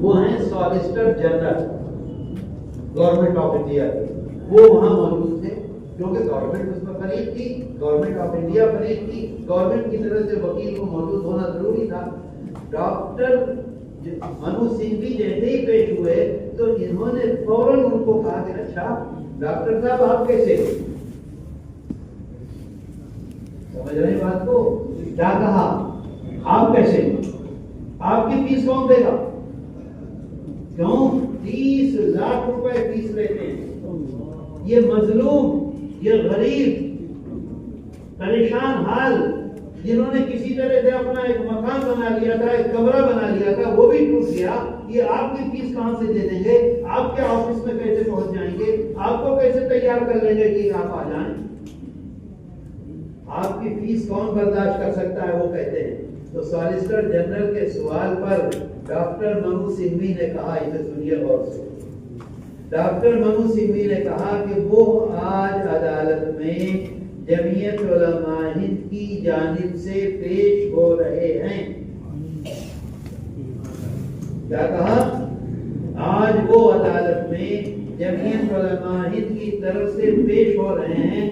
[SPEAKER 1] وہ ہیں solicitor general government of India کے، وہ وہاں موجود تھے کیونکہ گورنمنٹ اس میں فریق تھی، گورنمنٹ آف انڈیا فریق تھی، گورنمنٹ کی طرف سے وکیل کو موجود ہونا ضروری تھا۔ ڈاکٹر منو سنگھ بھی جیسے ہی پیش ہوئے تو انہوں نے فوراً ان کو کہا کہ اچھا ڈاکٹر صاحب آپ کیسے، سمجھ رہے ہیں بات کو؟ کیا کہا؟ آپ کیسے، آپ کی فیس کون دے گا؟ کیوں 30 لاکھ روپے فیس لیتے ہیں، یہ مظلوم، یہ غریب پریشان حال جنہوں نے کسی طرح سے اپنا ایک مکان بنا لیا تھا، ایک کمرہ بنا لیا تھا، وہ بھی ٹوٹ گیا، یہ آپ کی فیس کہاں سے دے دیں گے؟ آپ کے آفس میں کیسے پہنچ جائیں گے؟ آپ کو کیسے تیار کر لیں گے کہ آپ آ جائیں؟ آپ کی فیس کون برداشت کر سکتا ہے؟ وہ کہتے ہیں۔ تو سالیسٹر جنرل کے سوال پر ڈاکٹر منو سنگھوی نے کہا، اسے سنیے غور سے، ڈاکٹر منو سنگھوی نے کہا کہ وہ آج عدالت میں جمعیت علماء ہند کی جانب سے پیش ہو رہے ہیں۔ کیا کہا؟ آج وہ عدالت میں جمعیت علماء ہند کی طرف سے پیش ہو رہے ہیں،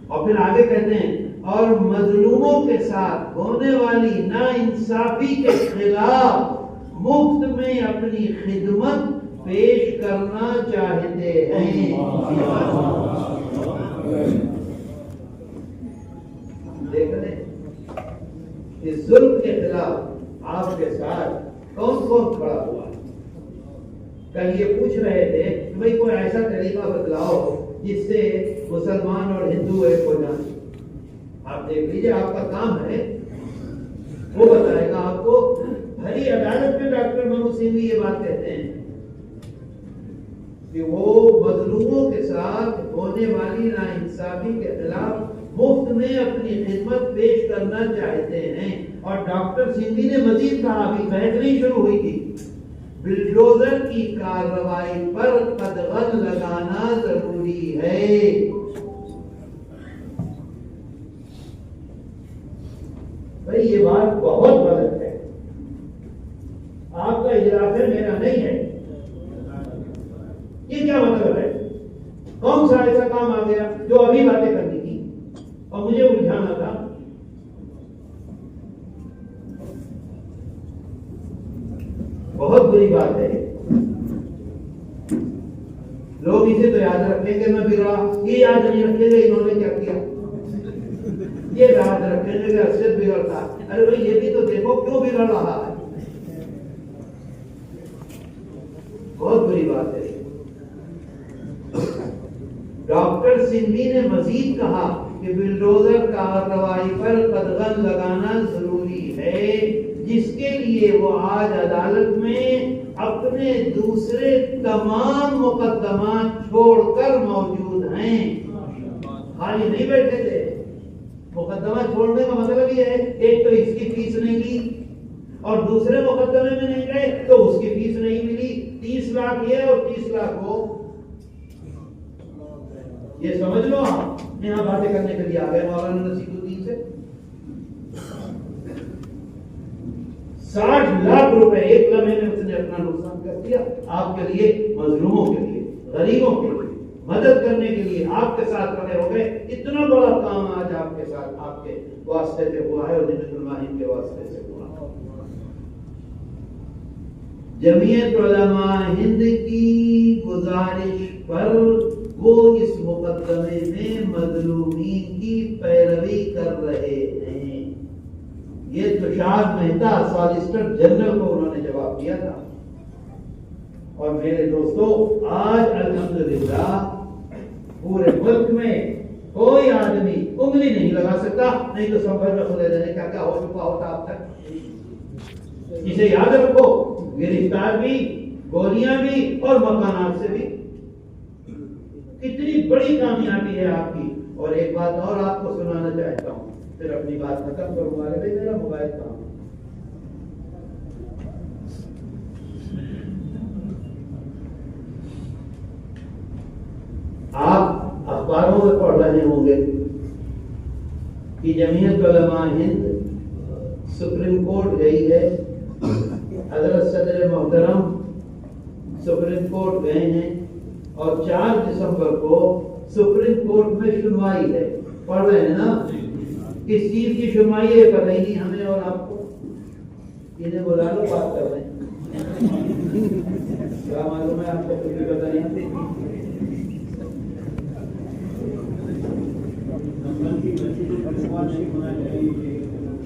[SPEAKER 1] اور پھر آگے کہتے ہیں اور مظلوموں کے ساتھ ہونے والی ناانصافی کے خلاف مفت میں اپنی خدمت پیش کرنا چاہتے ہیں۔ دیکھ لیں اس ظلم کے خلاف آپ کے ساتھ کون کون کھڑا ہوا ہے۔ کل یہ پوچھ رہے تھے کہ بھئی کوئی ایسا طریقہ بتلاؤ جس سے مسلمان اور ہندو ایک ہو جائیں۔ آپ دیکھ لیجیے، آپ کا کام ہے، وہ بتائے گا آپ کو۔ بھری عدالت میں ڈاکٹر منو سنگھ یہ بات کہتے ہیں کہ وہ مظلوموں کے ساتھ ہونے والی ناانصافی کے خلاف مفت میں اپنی خدمت پیش کرنا چاہتے ہیں۔ اور ڈاکٹر سنگھی نے مزید کہا، ابھی بحث نہیں شروع ہوئی تھی، بلڈوزر کی کارروائی پر قدغن لگانا ضروری ہے۔ بھئی یہ بات بہت غلط ہے، آپ کا اجلاس ہے، میرا نہیں ہے، یہ کیا مطلب ہے؟ کون سا ایسا کام آ گیا جو ابھی باتیں کرنی تھی اور مجھے الجھانا تھا؟ بہت بری بات ہے۔ لوگ اسے تو یاد رکھیں گے میں بگڑا، یہ یاد نہیں رکھیں گے انہوں نے کیا کیا، یہ یاد رکھیں گے کہ ارشد بگڑتا۔ ارے بھائی یہ بھی تو دیکھو کیوں بگڑ رہا ہے، بہت بری بات ہے۔ ڈاکٹر سنگھی نے مزید کہا کہ بلڈوزر کارروائی پر قدغن لگانا ضروری ہے، جس کے لیے وہ آج عدالت میں اپنے دوسرے تمام مقدمات چھوڑ کر موجود ہیں۔ خالی نہیں بیٹھے تھے، مقدمہ چھوڑنے کا مطلب یہ ہے ایک تو اس کی فیس نہیں لی اور دوسرے مقدمے میں نہیں گئے تو اس کی فیس نہیں ملی، 30 لاکھ یہ اور 30 لاکھ وہ۔ یہ سمجھ لو آپ یہاں باتیں کرنے کے لیے آ گئے مولانا نصیر الدین سے 60 لاکھ روپے ایک لمحے میں اس نے اپنا نقصان کر دیا آپ کے لیے، مظلوموں کے لیے، غریبوں کے لیے مدد کرنے کے لیے آپ کے ساتھ کھڑے ہو گئے۔ اتنا بڑا کام آج آپ کے ساتھ آپ کے واسطے سے ہوا ہے اور جمعیت علماء ہند کے واسطے سے ہوا ہے۔ جمعیت علماء ہند کی گزارش پر وہ اس مقدمے میں مظلومین کی پیروی کر رہے ہیں۔ یہ تشار مہتا سالیسٹر جنرل کو انہوں نے جواب دیا تھا۔ اور میرے دوستو آج الحمدللہ پورے ملک میں کوئی آدمی انگلی نہیں لگا سکتا، نہیں تو سفر میں خدا جانے کیا کیا ہو چکا ہوتا اب تک۔ اسے یاد رکھو، گرفتار بھی، گولیاں بھی اور مکانات سے بھی۔ کتنی بڑی کامیابی ہے آپ کی۔ اور ایک بات اور آپ کو سنانا چاہتا ہوں، پھر اپنی بات ختم کروں گا۔ میرا موبائل کام ہے۔ آپ اخباروں میں پڑھ رہے ہوں گے کہ جمعیت علماء ہند سپریم کورٹ گئی ہے حضرت صدر محترم سپریم کورٹ گئے ہیں اور 4 دسمبر کو سپریم کورٹ میں سنوائی ہے، پڑھ رہے ہیں نا؟ کس چیز کی سنوائی ہے پتہ ہی نہیں ہمیں اور آپ کو، انہیں بلا لو بات کر رہے ہیں، کیا معلوم ہے آپ کو؟ کچھ بھی پتہ نہیں۔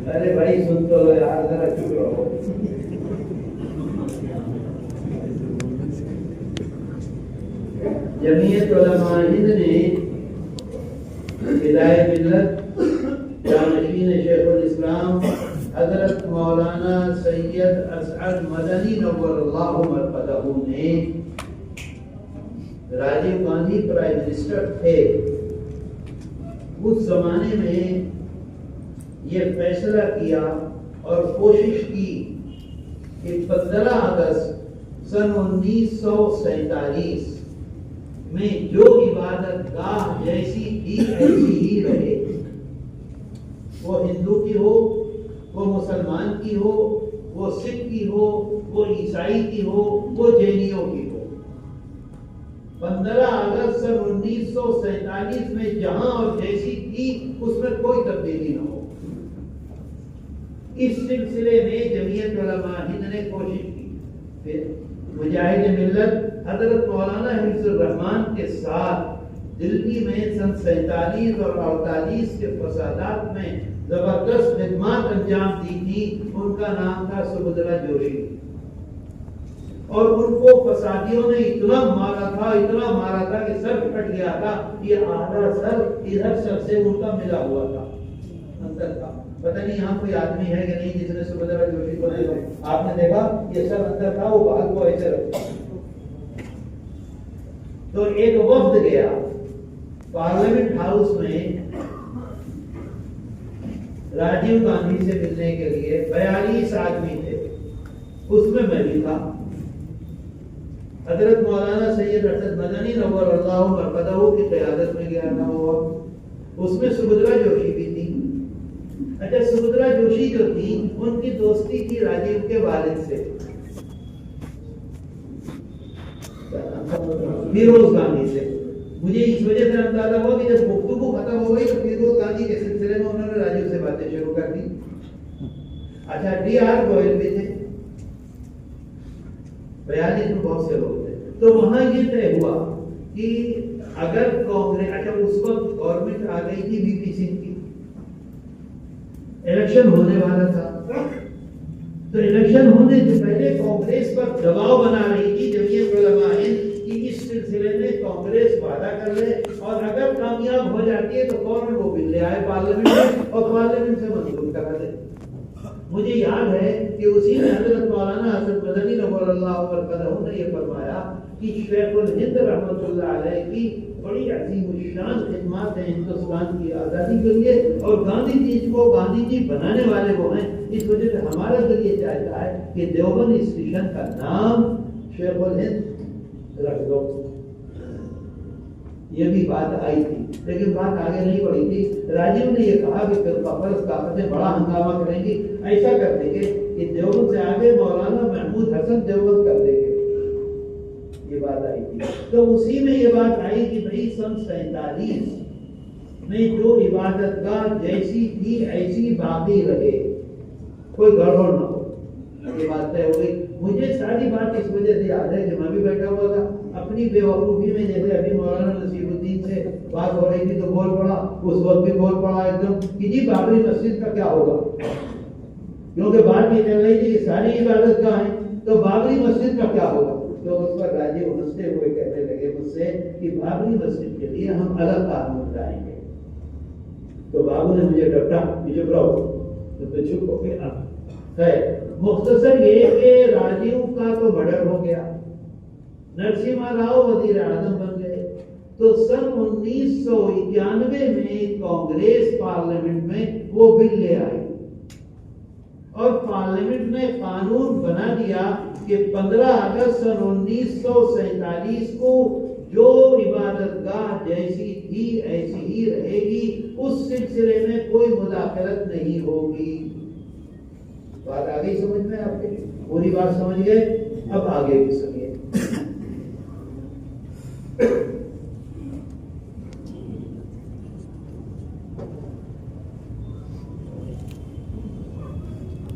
[SPEAKER 1] ارے بھائی سن تو لو یار، ذرا چپ رہو۔ جمعیت علماء ہند نے ہدایت ملت جانشین شیخ الاسلام حضرت مولانا سید اسعد مدنی نور اللہ مرقدہ نے، راجیو گاندھی پرائم منسٹر تھے اس زمانے میں، یہ فیصلہ کیا اور کوشش کی کہ 15 اگست سن 1947 میں جو عبادت گاہ جیسی تھی ایسی ہی رہے، وہ ہندو کی ہو، وہ مسلمان کی ہو، وہ سکھ کی ہو، وہ عیسائی کی ہو، وہ جینیوں کی ہو۔ 15 اگست سن 1947 میں جہاں اور جیسی تھی اس میں کوئی تبدیلی نہ ہو۔ اس سلسلے میں جمعیت علماء ہند نے کوشش کی، پھر مجاہد ملت حضرت مولانا حفظ الرحمان کے ساتھ دلی میں سن 47 اور 48 کے فسادات میں زبردست خدمات انجام دی تھی۔ ان کا نام تھا سبھدرا جوشی، اور ان کو فسادیوں نے اتنا مارا تھا کہ سر پھٹ گیا تھا، یہ آدھا سر ادھر سر سے ان کا ملا ہوا تھا، اندر تھا۔ پتہ نہیں یہاں کوئی آدمی ہے کہ نہیں جس نے سبھدرا جوشی کو دیکھا؟ آپ نے دیکھا؟ یہ سر اندر تھا، وہ باہر کو ایسے رکھا۔ تو ایک وفد گیا پارلیمنٹ ہاؤس میں راجیو گاندھی سے ملنے کے لیے، 42 آدمی تھے، اس میں میں بھی تھا۔ حضرت مولانا سید اسعد مدنی نور اللہ مرقدہ کی قیادت میں گیا تھا وہ، اس میں سبھدرا جوشی بھی تھی۔ اچھا، سبھدرا جوشی جو تھی ان کی دوستی تھی راجیو کے والد سے، فیروز گاندھی سے۔ مجھے اس وجہ سے اندازہ ہوا کہ جب گفتگو ختم ہو گئی تو فیروز گاندھی کے سلسلے میں انہوں نے راجیو سے باتیں شروع کر دی۔ اچھا، ڈی آر گوئل بھی تھے، 42 میں بہت سے لوگ تھے۔ تو وہاں یہ طے ہوا کہ اگر کانگریس، اچھا اس وقت گورنمنٹ آ گئی تھی وی پی سنگھ کی، الیکشن ہونے والا تھا، تو الیکشن ہونے سے پہلے کانگریس پر دباؤ بنا رہی تھی جمعیت علماء ہند کہ اس سلسلے میں کانگریس وعدہ کر لے، اور اگر کامیاب ہو جاتی ہے تو فوراً وہ بل لے آئے پارلیمنٹ میں اور پارلیمنٹ سے منظور کرا دے۔ مجھے یاد ہے کہ اسی میں حضرت مولانا حسن مدنی نور اللہ مرقدہ نے یہ فرمایا کہ شیخ الہند رحمۃ اللہ علیہ کی بڑی عظیم الشان خدمات ہیں ہندوستان کی آزادی کے لیے، اور گاندھی جی کو گاندھی جی بنانے والے وہ ہیں، اس وجہ سے ہمارا دل یہ چاہتا ہے کہ دیوبند اسٹیشن کا نام شیخ الہند رکھ دو۔ یہ بھی بات آئی تھی، لیکن بات آگے نہیں بڑھی تھی۔ راجیو نے یہ کہا کہ فرض طاقتیں بڑا ہنگامہ کریں گی، ایسا کر دیں گے کہ دیوبند سے آگے مولانا محمود حسن دیوبند کر دیں گے، یہ بات آئی تھی۔ تو اسی میں یہ بات آئی کہ بھئی سن 47 میں جو عبادت گاہ جیسی تھی ایسی باقی رہے، کوئی گڑبڑ نہ ہو، یہ بات طے ہو گئی۔ مجھے ساری بات اس وجہ سے یاد ہے کہ میں بھی بیٹھا ہوا تھا اپنی بے وقوفی میں، جیسے ابھی مولانا نصیر الدین سے بات ہو رہی تھی تو بول پڑا، اس وقت بھی بول پڑا ایک دم کہ جی بابری مسجد کا کیا ہوگا، کیونکہ بات یہ چل رہی تھی کہ ساری عبادت گاہ ہیں، تو بابری مسجد کا کیا ہوگا؟ تو اس پر راجیو ہنستے ہوئے کہنے لگے مجھ سے کہ بابری مسجد کے لیے ہم الگ قانون لائیں گے۔ تو بابو نے مجھے ڈپٹا کہ چپ رہو، تو چپ ہو گیا۔ مختصر یہ کہ راجیو کا تو مرڈر ہو گیا، نرسمہا راؤ وزیر اعظم بن گئے، تو سن 1991 میں کانگریس پارلیمنٹ میں وہ بل لے آئی اور پارلیمنٹ میں قانون بنا دیا کہ 15 اگست سن 1947 کو جو عبادت گاہ جیسی تھی ایسی ہی رہے گی، اس سلسلے میں کوئی مداخلت نہیں ہوگی۔ بات آ گئی سمجھ میں آپ کے؟ پوری بات سمجھ گئے؟ اب آگے بھی سنیے.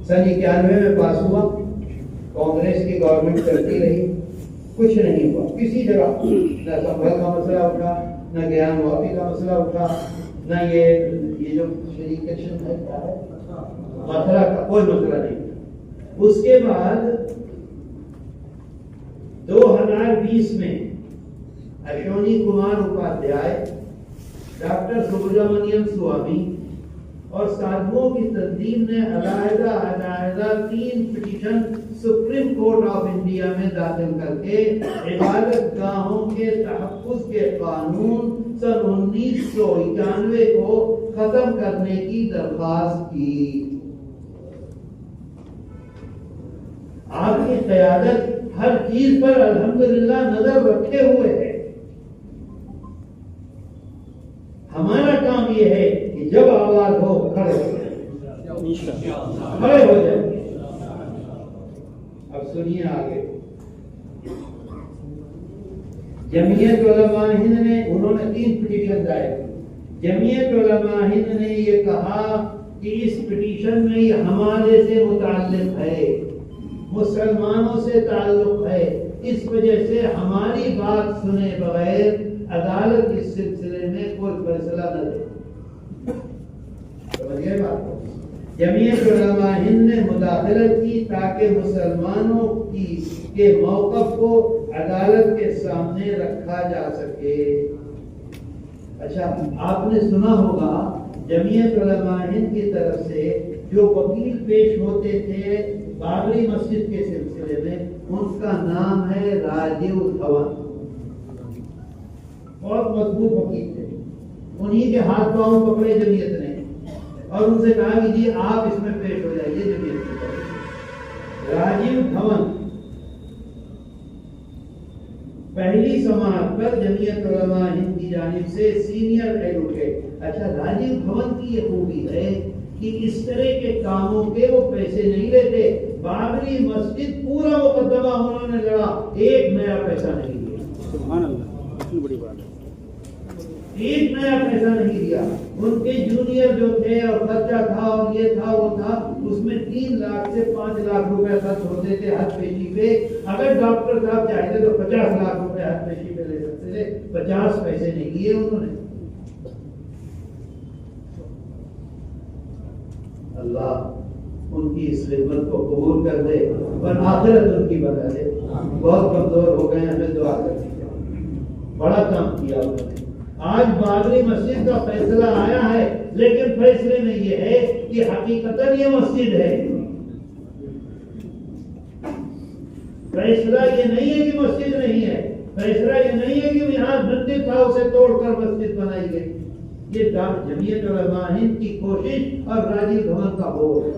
[SPEAKER 1] سن 91 میں پاس ہوا. کانگریس کی گورنمنٹ کرتی رہی, کچھ نہیں ہوا کسی جگہ. نہ سنبھل کا مسئلہ اٹھا, نہ گیان واپی کا مسئلہ اٹھا, نہ یہ جو شریکشن ہے مسئلہ کا کوئی مسئلہ نہیں. اس کے بعد 2020 میں اشونی کمار اپادھیائے, ڈاکٹر سبرامنیم سوامی اور سادھوؤں کی تنظیم نے علیحدہ 3 petition supreme court of India میں داخل کر کے عبادت گاہوں کے تحفظ کے قانون سن 1991 کو ختم کرنے کی درخواست کی. آپ کی قیادت ہر چیز پر الحمدللہ نظر رکھے ہوئے ہے. ہمارا کام یہ ہے کہ جب آواز ہو کھڑے ہو جائیں, کھڑے ہو جائیں. اب سنیے آگے. جمعیت علماء ہند نے, انہوں نے 3 پٹیشن دائر کی. جمعیت علماء ہند نے یہ کہا کہ اس پٹیشن میں یہ ہمارے سے متعلق ہے, مسلمانوں سے تعلق ہے, اس وجہ سے ہماری بات سنے بغیر عدالت اس سلسلے میں کوئی فیصلہ نہ دے. سمجھے بات کو؟ جمعیت علماء ہند نے مداخلت کی تاکہ مسلمانوں کے موقف کو عدالت کے سامنے رکھا جا سکے. اچھا, آپ نے سنا ہوگا جمعیت علماء ہند کی طرف سے جو وکیل پیش ہوتے تھے بابری مسجد کے سلسلے میں, ان کا نام ہے راجیو دھون. بہت مضبوط وکیل تھے. انہی کے ہاتھ پاؤں پکڑے جمعیت نے اور ان سے کہا کہ جی آپ اس میں پیش ہو جائیے جمعیت کی طرف. راجیو دھون پہلی سماعت پر جمعیت علماء ہند کی جانب سے سینئر ایڈوکیٹ. اچھا, راجیو دھون کی یہ خوبی ہے کہ اس طرح کے کاموں کے وہ پیسے نہیں لیتے. بابری مسجد پورا مقدمہ انہوں نے لڑا, ایک نیا پیسہ نہیں دیا. سبحان اللہ, اتنی بڑی بات ہے. ایک نیا پیسہ نہیں دیا. ان کے جونیئر جو تھے اور خرچہ تھا اور یہ تھا وہ تھا, اس میں 3 لاکھ سے 5 لاکھ روپے خرچ ہوتے تھے ہر پیشی پہ. اگر ڈاکٹر صاحب چاہتے تو 50 لاکھ روپے ہر پیشی پہ لے سکتے تھے. 50 پیسے نہیں دیے انہوں نے. اللہ ان کی اس خدمت کو قبول کر دے اور آخرت ان کی بنا دے. بہت کمزور ہو گئے, ہمیں دعا کرنی چاہیے. بڑا کام کیا انہوں نے. آج بابری مسجد کا فیصلہ آیا ہے, لیکن فیصلے میں یہ ہے کہ حقیقتاً یہ مسجد ہے. فیصلہ یہ نہیں ہے کہ مسجد نہیں ہے. فیصلہ یہ نہیں ہے کہ یہاں مندر تھا اسے توڑ کر مسجد بنائی گئی. یہ جمعیت علماء ہند کی کوشش اور راجیو دھون کا بول ہے.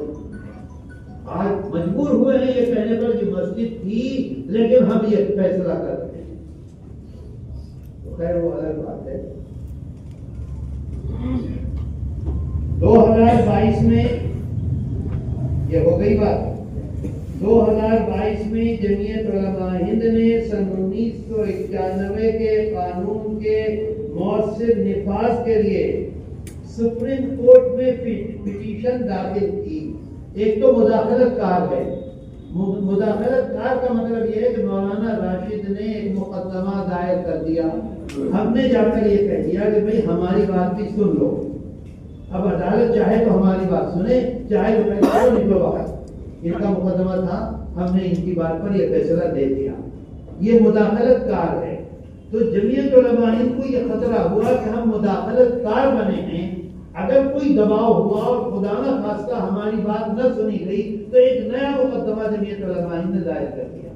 [SPEAKER 1] آج مجبور ہوئے ہیں یہ کہنے پر کہ مسجد تھی لیکن ہم یہ فیصلہ کرتے ہیں. تو خیر وہ الگ بات ہے. 2022 میں یہ ہو گئی بات. 2022 میں جمعیت علماء ہند نے سن 1991 کے قانون کے مؤثر نفاذ کے لیے سپریم کورٹ میں پٹیشن داخل کی. ایک تو مداخلت کار ہے. مداخلت کار کا مطلب یہ ہے کہ مولانا راشد نے ایک مقدمہ دائر کر دیا. ہم نے جا کر یہ کہہ دیا کہ بھئی ہماری بات بھی سن لو. اب عدالت چاہے تو ہماری بات سنے, چاہے تو فیصلہ نکلو باہر. ان کا مقدمہ تھا, ہم نے ان کی بات پر یہ فیصلہ دے دیا. یہ مداخلت کار ہے. تو جمعیت علماء ہند کو یہ خطرہ ہوا کہ ہم مداخلت کار بنے ہیں. اگر کوئی دباؤ ہوا اور خدا نہ خواستہ ہماری بات نہ سنی گئی تو ایک نیا مقدمہ جمعیت علماء ہند نے دائر کر دیا.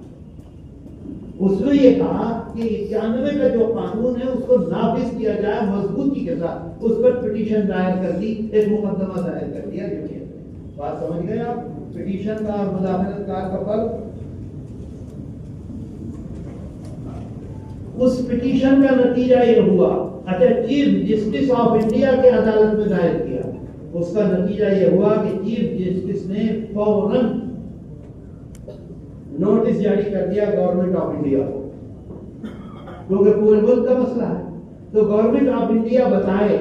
[SPEAKER 1] اس نے یہ کہا کہ 91 کا جو قانون ہے اس کو نافذ کیا جائے مضبوطی کے ساتھ. اس پر پٹیشن دائر کر دی, ایک مقدمہ دائر کر دیا جمعیت نے. بات سمجھ گئے آپ؟ پٹیشن کا اور مداخلت کار کا فرق. اس پٹیشن کا نتیجہ یہ ہوا, اچھا چیف جسٹس آف انڈیا کے عدالت میں دائر کیا, اس کا نتیجہ یہ ہوا کہ چیف جسٹس نے فوراً نوٹس جاری کر دیا گورنمنٹ آف انڈیا کو، کیونکہ پورے ملک کا مسئلہ ہے. تو گورنمنٹ آف انڈیا بتائے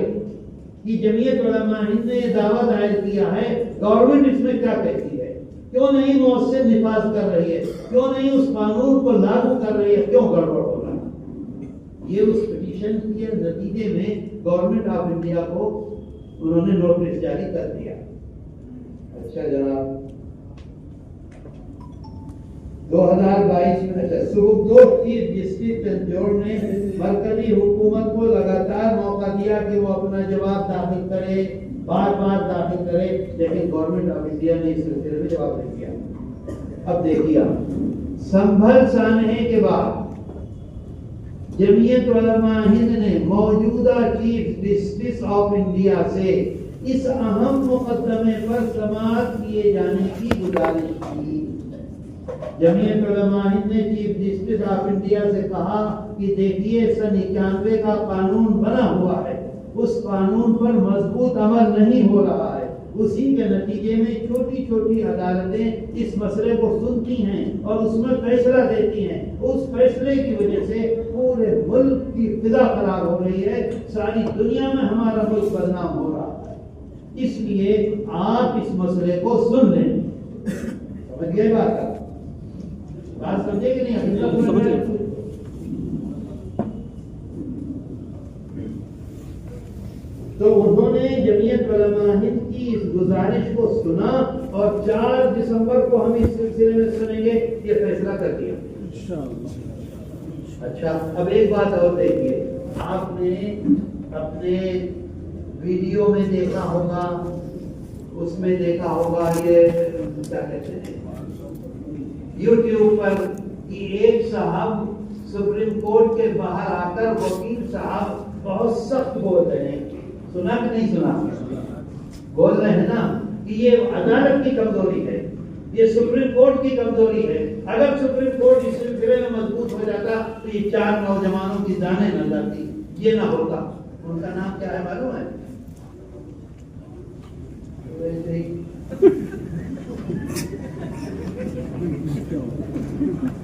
[SPEAKER 1] کہ جمعیت علماء ہند نے یہ دعویٰ دائر کیا ہے، گورنمنٹ اس میں کیا کہتی ہے، کیوں نہیں مؤثر نفاذ کر رہی ہے، کیوں نہیں اس قانون کو لاگو کر رہی ہے، کیوں گڑبڑ ہو رہا ہے. یہ اس پٹیشن کے نتیجے میں گورنمنٹ آف انڈیا کو انہوں نے نوٹس جاری کر دیا. اچھا جناب، 2022 میں سپریم چیف جسٹس چندرچوڑ نے مرکزی حکومت کو لگاتار موقع دیا کہ وہ اپنا جواب داخل کرے، بار بار داخل کرے، لیکن گورنمنٹ آف انڈیا نے اس سلسلے میں جواب نہیں دیا. اب دیکھیے، سنبھل سانحے کے بعد جمعیت علماء ہند نے موجودہ چیف جسٹس آف انڈیا سے اس اہم مقدمے پر سماعت کیے جانے کی گزارش کی. جمعیت علماء ہند نے چیف جسٹس آف انڈیا سے کہا کہ دیکھیے، سن 91 کا قانون بنا ہوا ہے، اس قانون پر مضبوط عمل نہیں ہو رہا ہے. اسی کے نتیجے میں چھوٹی چھوٹی عدالتیں اس مسئلے کو سنتی ہیں اور اس میں فیصلہ دیتی ہیں. اس فیصلے کی وجہ سے پورے ملک کی فضا خراب ہو رہی ہے، ساری دنیا میں ہمارا ملک بدنام ہو رہا ہے. اس لیے آپ اس مسئلے کو سن لیں. سمجھ گئے بات سمجھے کہ نہیں؟ تو انہوں نے جمعیت علماء ہند کی اس گزارش کو سنا اور 4 دسمبر کو ہم اس سلسلے میں سنیں گے، یہ فیصلہ کر دیا. اچھا، اب ایک بات اور دیکھیے، آپ نے اپنے ویڈیو میں دیکھا ہوگا، اس میں دیکھا ہوگا، یہ کیا کہتے ہیں یوٹیوب پر کہ ایک صاحب سپریم کورٹ کے باہر آ کر وکیل صاحب بہت سخت بول رہے ہیں. سنا کہ نہیں سنا؟ بول رہے ہیں نا کہ یہ عدالت کی کمزوری ہے، یہ سپریم کورٹ کی کمزوری ہے. اگر سپریم کورٹ اس سلسلے میں مضبوط ہو جاتا تو یہ 4 نوجوانوں کی جانیں نہ جاتی، یہ نہ ہوتا. ان کا نام کیا ہے معلوم ہے؟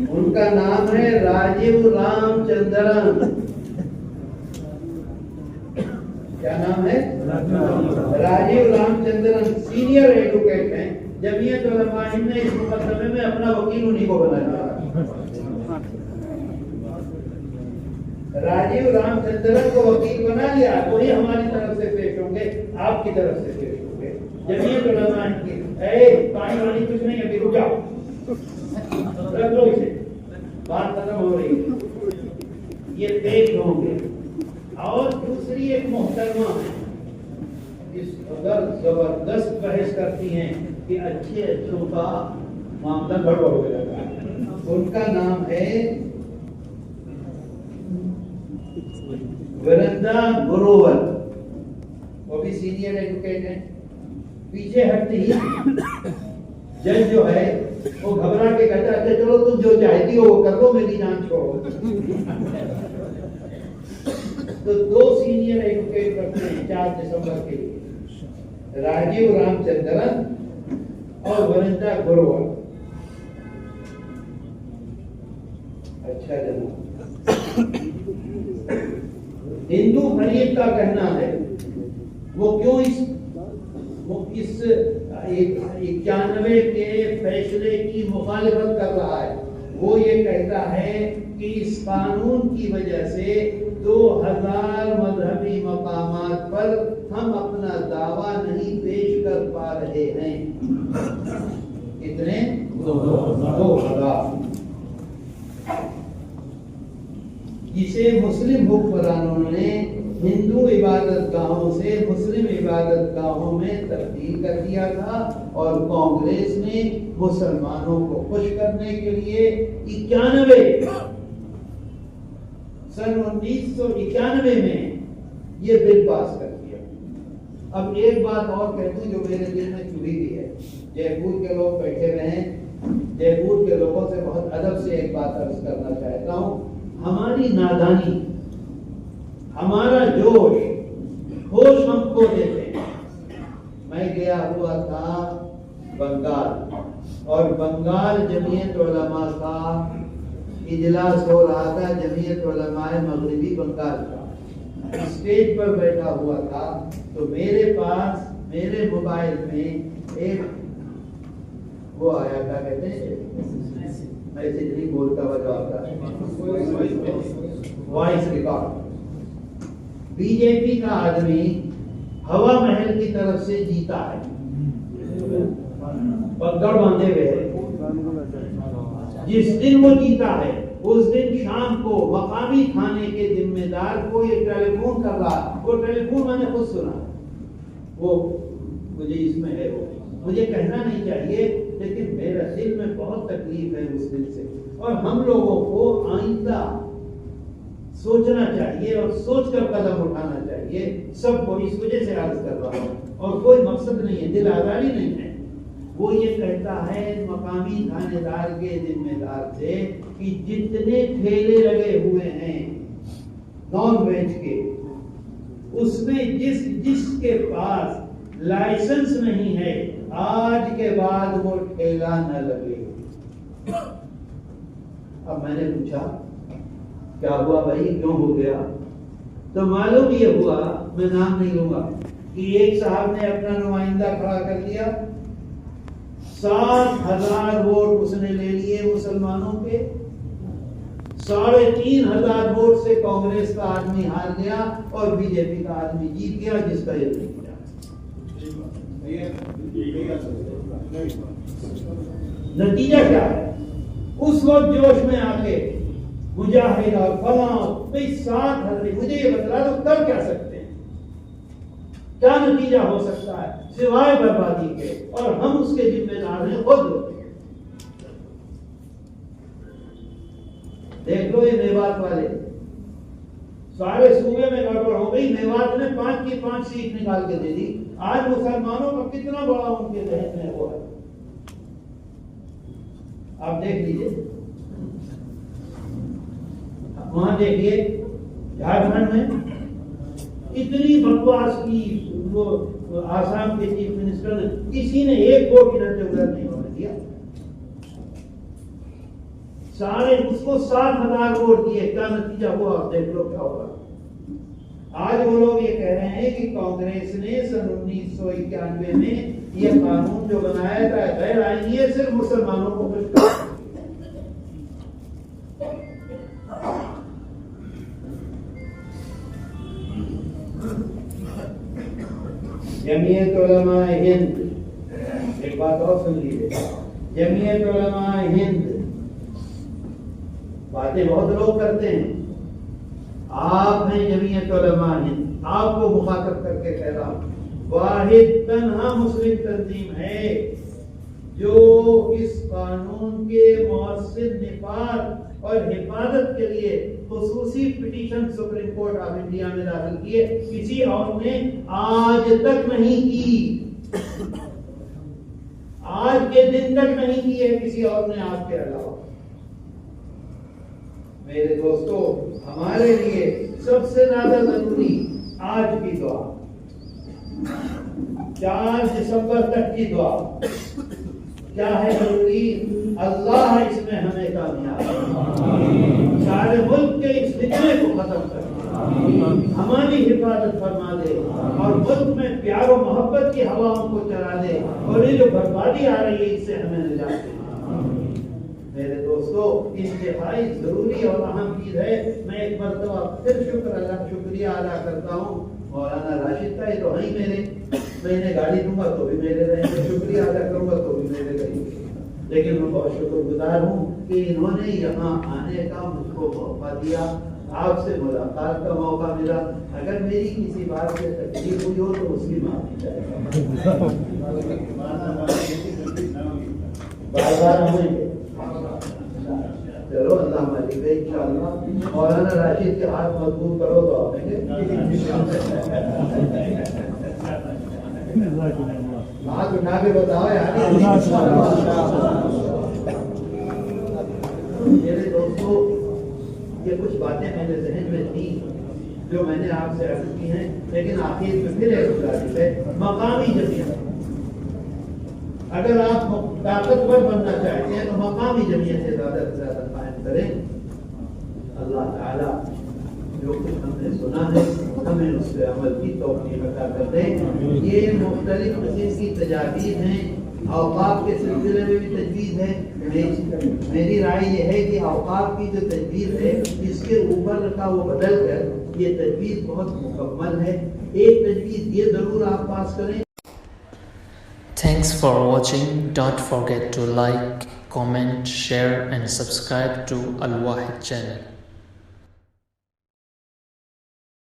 [SPEAKER 1] ان کا نام ہے راجیو رام چندرن. کیا نام ہے؟ راجیو رام چندرن سینئر ایڈوکیٹ ہیں. جمعیت علماء ہند نے اس مقدمے میں اپنا وکیل انہی کو بنایا. راجیو رام چندرن کو وکیل بنا لیا، وہی ہماری طرف سے پیش ہوں گے، آپ کی طرف سے پیش ہوں گے. جمعیت علماء ہند کی پانی وانی کچھ نہیں، ابھی رک جاؤ، رکھ لو اسے، بات ختم ہو رہی ہے. یہ پیش ہوں گے. اور دوسری ایک محترمہ ہے، اس اگر زبردست بحث کرتی ہیں کہ اچھے اچھوں کا معاملہ گڑبڑ ہو جاتا ہے. ان کا نام ہے ورندا گروور، وہ بھی سینئر ایڈوکیٹ ہیں. پیچھے ہٹتے ہی جج جو ہے وہ گھبرا کے کہتا ہے چلو تم جو چاہتی ہو وہ کر لو، میری جان چھوڑو. تو 2 سینئر ایڈوکیٹ کرتے ہیں 4 دسمبر کے لیے، راجیو رام چندرن اور ورندا گروور. اچھا جناب، ہندو فریق کا کہنا ہے وہ کیوں اس 91 کے فیصلے کی مخالفت کر رہا ہے. وہ یہ کہتا ہے کہ اس قانون کی وجہ سے 2000 مذہبی مقامات پر ہم اپنا دعویٰ نہیں پیش کر پا رہے ہیں. کتنے؟ 2000. جسے مسلم حکمرانوں نے ہندو عبادت گاہوں سے مسلم عبادت گاہوں میں تبدیل کر دیا تھا، اور کانگریس نے مسلمانوں کو خوش کرنے کے لیے 1991 میں یہ بل پاس کر دیا. اب ایک بات اور کہہ دوں جو میرے دل میں چبھی بھی ہے. جے پور کے لوگ بیٹھے ہوئے ہیں، جے پور کے لوگوں سے بہت ادب سے ایک بات عرض کرنا چاہتا ہوں. ہماری نادانی، ہمارا جوش، ہوش ہم کو دیتے ہیں. میں گیا ہوا تھا بنگال، اور بنگال جمعیت علماء کا اجلاس ہو رہا تھا، جمعیت علماء مغربی بنگال کا، اسٹیج پر بیٹھا ہوا تھا، تو میرے پاس میرے موبائل میں ایک وہ آیا، کیا کہتے ہیں، میسج نہیں بولتا وجہ ہوتا ہے، وائس ریکارڈ، بی جے پی کا آدمی ہوا محل کی طرف سے جیتا ہے، پگڑ باندھے ہوئے ہے، جس دن وہ جیتا ہے اس دن شام کو مقامی تھانے کے ذمہ دار کو یہ ٹیلی فون کر رہا، وہ ٹیلی فون میں نے خود سنا، وہ مجھے اس میں ہے، وہ مجھے کہنا نہیں چاہیے لیکن میرا دل میں بہت تکلیف ہے اس دل سے، اور ہم لوگوں کو آئندہ سوچنا چاہیے اور سوچ کر قدم اٹھانا چاہیے، سب کو اس وجہ سے عرض کر رہا ہوں، اور کوئی مقصد نہیں ہے، دل آزاری نہیں ہے۔ وہ یہ کہتا ہے مقامی تھانے دار کے ذمہ دار سے کہ جتنے ٹھیلے لگے ہوئے ہیں نان ویج کے، اس میں جس کے پاس لائسنس نہیں ہے آج کے بعد وہ ٹھیلا نہ لگے۔ اب میں نے پوچھا کیا ہوا بھائی، کیوں ہو گیا؟ تو معلوم یہ ہوا، میں نام نہیں لوں گا، کہ ایک صاحب نے اپنا نمائندہ کھڑا کر دیا، 7,000 ووٹ اس نے لے لیے مسلمانوں کے، 3,500 ووٹ سے کانگریس کا آدمی ہار گیا اور بی جے پی کا آدمی جیت گیا، جس کا یہ نہیں کیا۔ نتیجہ کیا ہے؟ اس وقت جوش میں آ کے مجاہد اور فلاں 7,000، مجھے یہ بتلا دو کر کیا سکتے ہیں، کیا نتیجہ ہو سکتا ہے سوائے بربادی کے، اور ہم اس کے ذمہ دار ہیں خود۔ دیکھ لو یہ میوات والے، سارے صوبے میں گڑبڑ ہو گئی، میوات نے 5 کی 5 سیٹ نکال کے دے دی، آج مسلمانوں کا کتنا بڑا ان کے ذہن میں وہ ہے، آپ دیکھ لیجیے۔ وہاں دیکھیے جھارکھنڈ میں اتنی بکواس کی، وہ آسام کے چیف منسٹر نے کسی نے ایک ووٹ ادھر سے ادھر نہیں ہونے دیا، سارے اس کو 7,000 ووٹ دیے، کیا نتیجہ ہوا آپ دیکھ لو کیا ہوگا۔ آج وہ لوگ یہ کہہ رہے ہیں کہ کانگریس نے سن 1991 میں یہ قانون جو بنایا تھا غیر آئینی ہے، صرف مسلمانوں کو خوش کرنا۔ جمعیت علماء ہند، ایک بات اور سن لیجیے، جمعیت علماء ہند، باتیں بہت لوگ کرتے ہیں، آپ ہیں جمعیت علماء ہند، آپ کو مخاطب کر کے کہہ رہا ہوں، واحد تنہا مسلم تنظیم ہے جو اس قانون کے مؤثر نفاذ اور حفاظت کے لیے خصوصی petition supreme court of India میں داخل کیے، کسی اور نے آج تک نہیں کی، آج کے دن تک نہیں کی ہے کسی اور نے آپ کے علاوہ۔ میرے دوستو، ہمارے لیے سب سے زیادہ ضروری آج کی دعا، 4 دسمبر تک کی دعا۔ کیا ہے ضروری؟ اللہ اس میں ہمیں کامیاب، سارے ملک کے اس فتنے کو ختم کر دے، ہماری حفاظت فرما دے، اور ملک میں پیار و محبت کی ہواؤں کو چلا دے، اور یہ جو بربادی آ رہی ہے اس سے ہمیں نجات دے۔ میرے دوستو، انتہائی ضروری اور اہم چیز ہے۔ میں ایک مرتبہ پھر شکریہ ادا کرتا ہوں مولانا راشد کا، یہ تو ہیں میرے، میں انہیں گاڑی دوں گا تو بھی میرے رہیں گے، شکریہ ادا کروں گا تو بھی میرے رہیں گے، لیکن میں بہت شکر گزار ہوں کہ انہوں نے یہاں آنے کا مجھ کو موقع دیا، آپ سے ملاقات کا موقع ملا۔ اگر میری کسی بات سے تکلیف ہوئی ہو تو اس کی معافی چاہیے، بار بار ہمیں چلو اللہ مالک ہے انشاءاللہ۔ مولانا راشد کے ہاتھ مضبوط کرو تو آئیں گے، ہاتھ اٹھا کے بتاؤ یار۔ میرے دوستو، یہ کچھ باتیں میرے ذہن میں تھیں جو میں نے آپ سے عرض کی ہیں، لیکن آخر میں پھر ایک گزارش ہے، مقامی جمعیت اگر آپ طاقتور بننا چاہتے ہیں تو مقامی جمعیتیں زیادہ سے زیادہ قائم کریں. اللہ تعالیٰ جو کچھ ہم نے سنا ہے ہمیں اس پہ عمل کی توفیق عطا کر دیں. یہ مختلف قسم کی تجاویز ہیں. اوقاف کے سلسلے میں بھی تجویز ہے. میری رائے یہ ہے کہ اوقاف کی جو تجویز ہے اس کے اوپر کا وہ بدل کر یہ تجویز بہت مکمل ہے. ایک تجویز یہ ضرور آپ پاس کریں.
[SPEAKER 2] Thanks for watching. Don't forget to like, comment, share and subscribe to Al Wahid channel.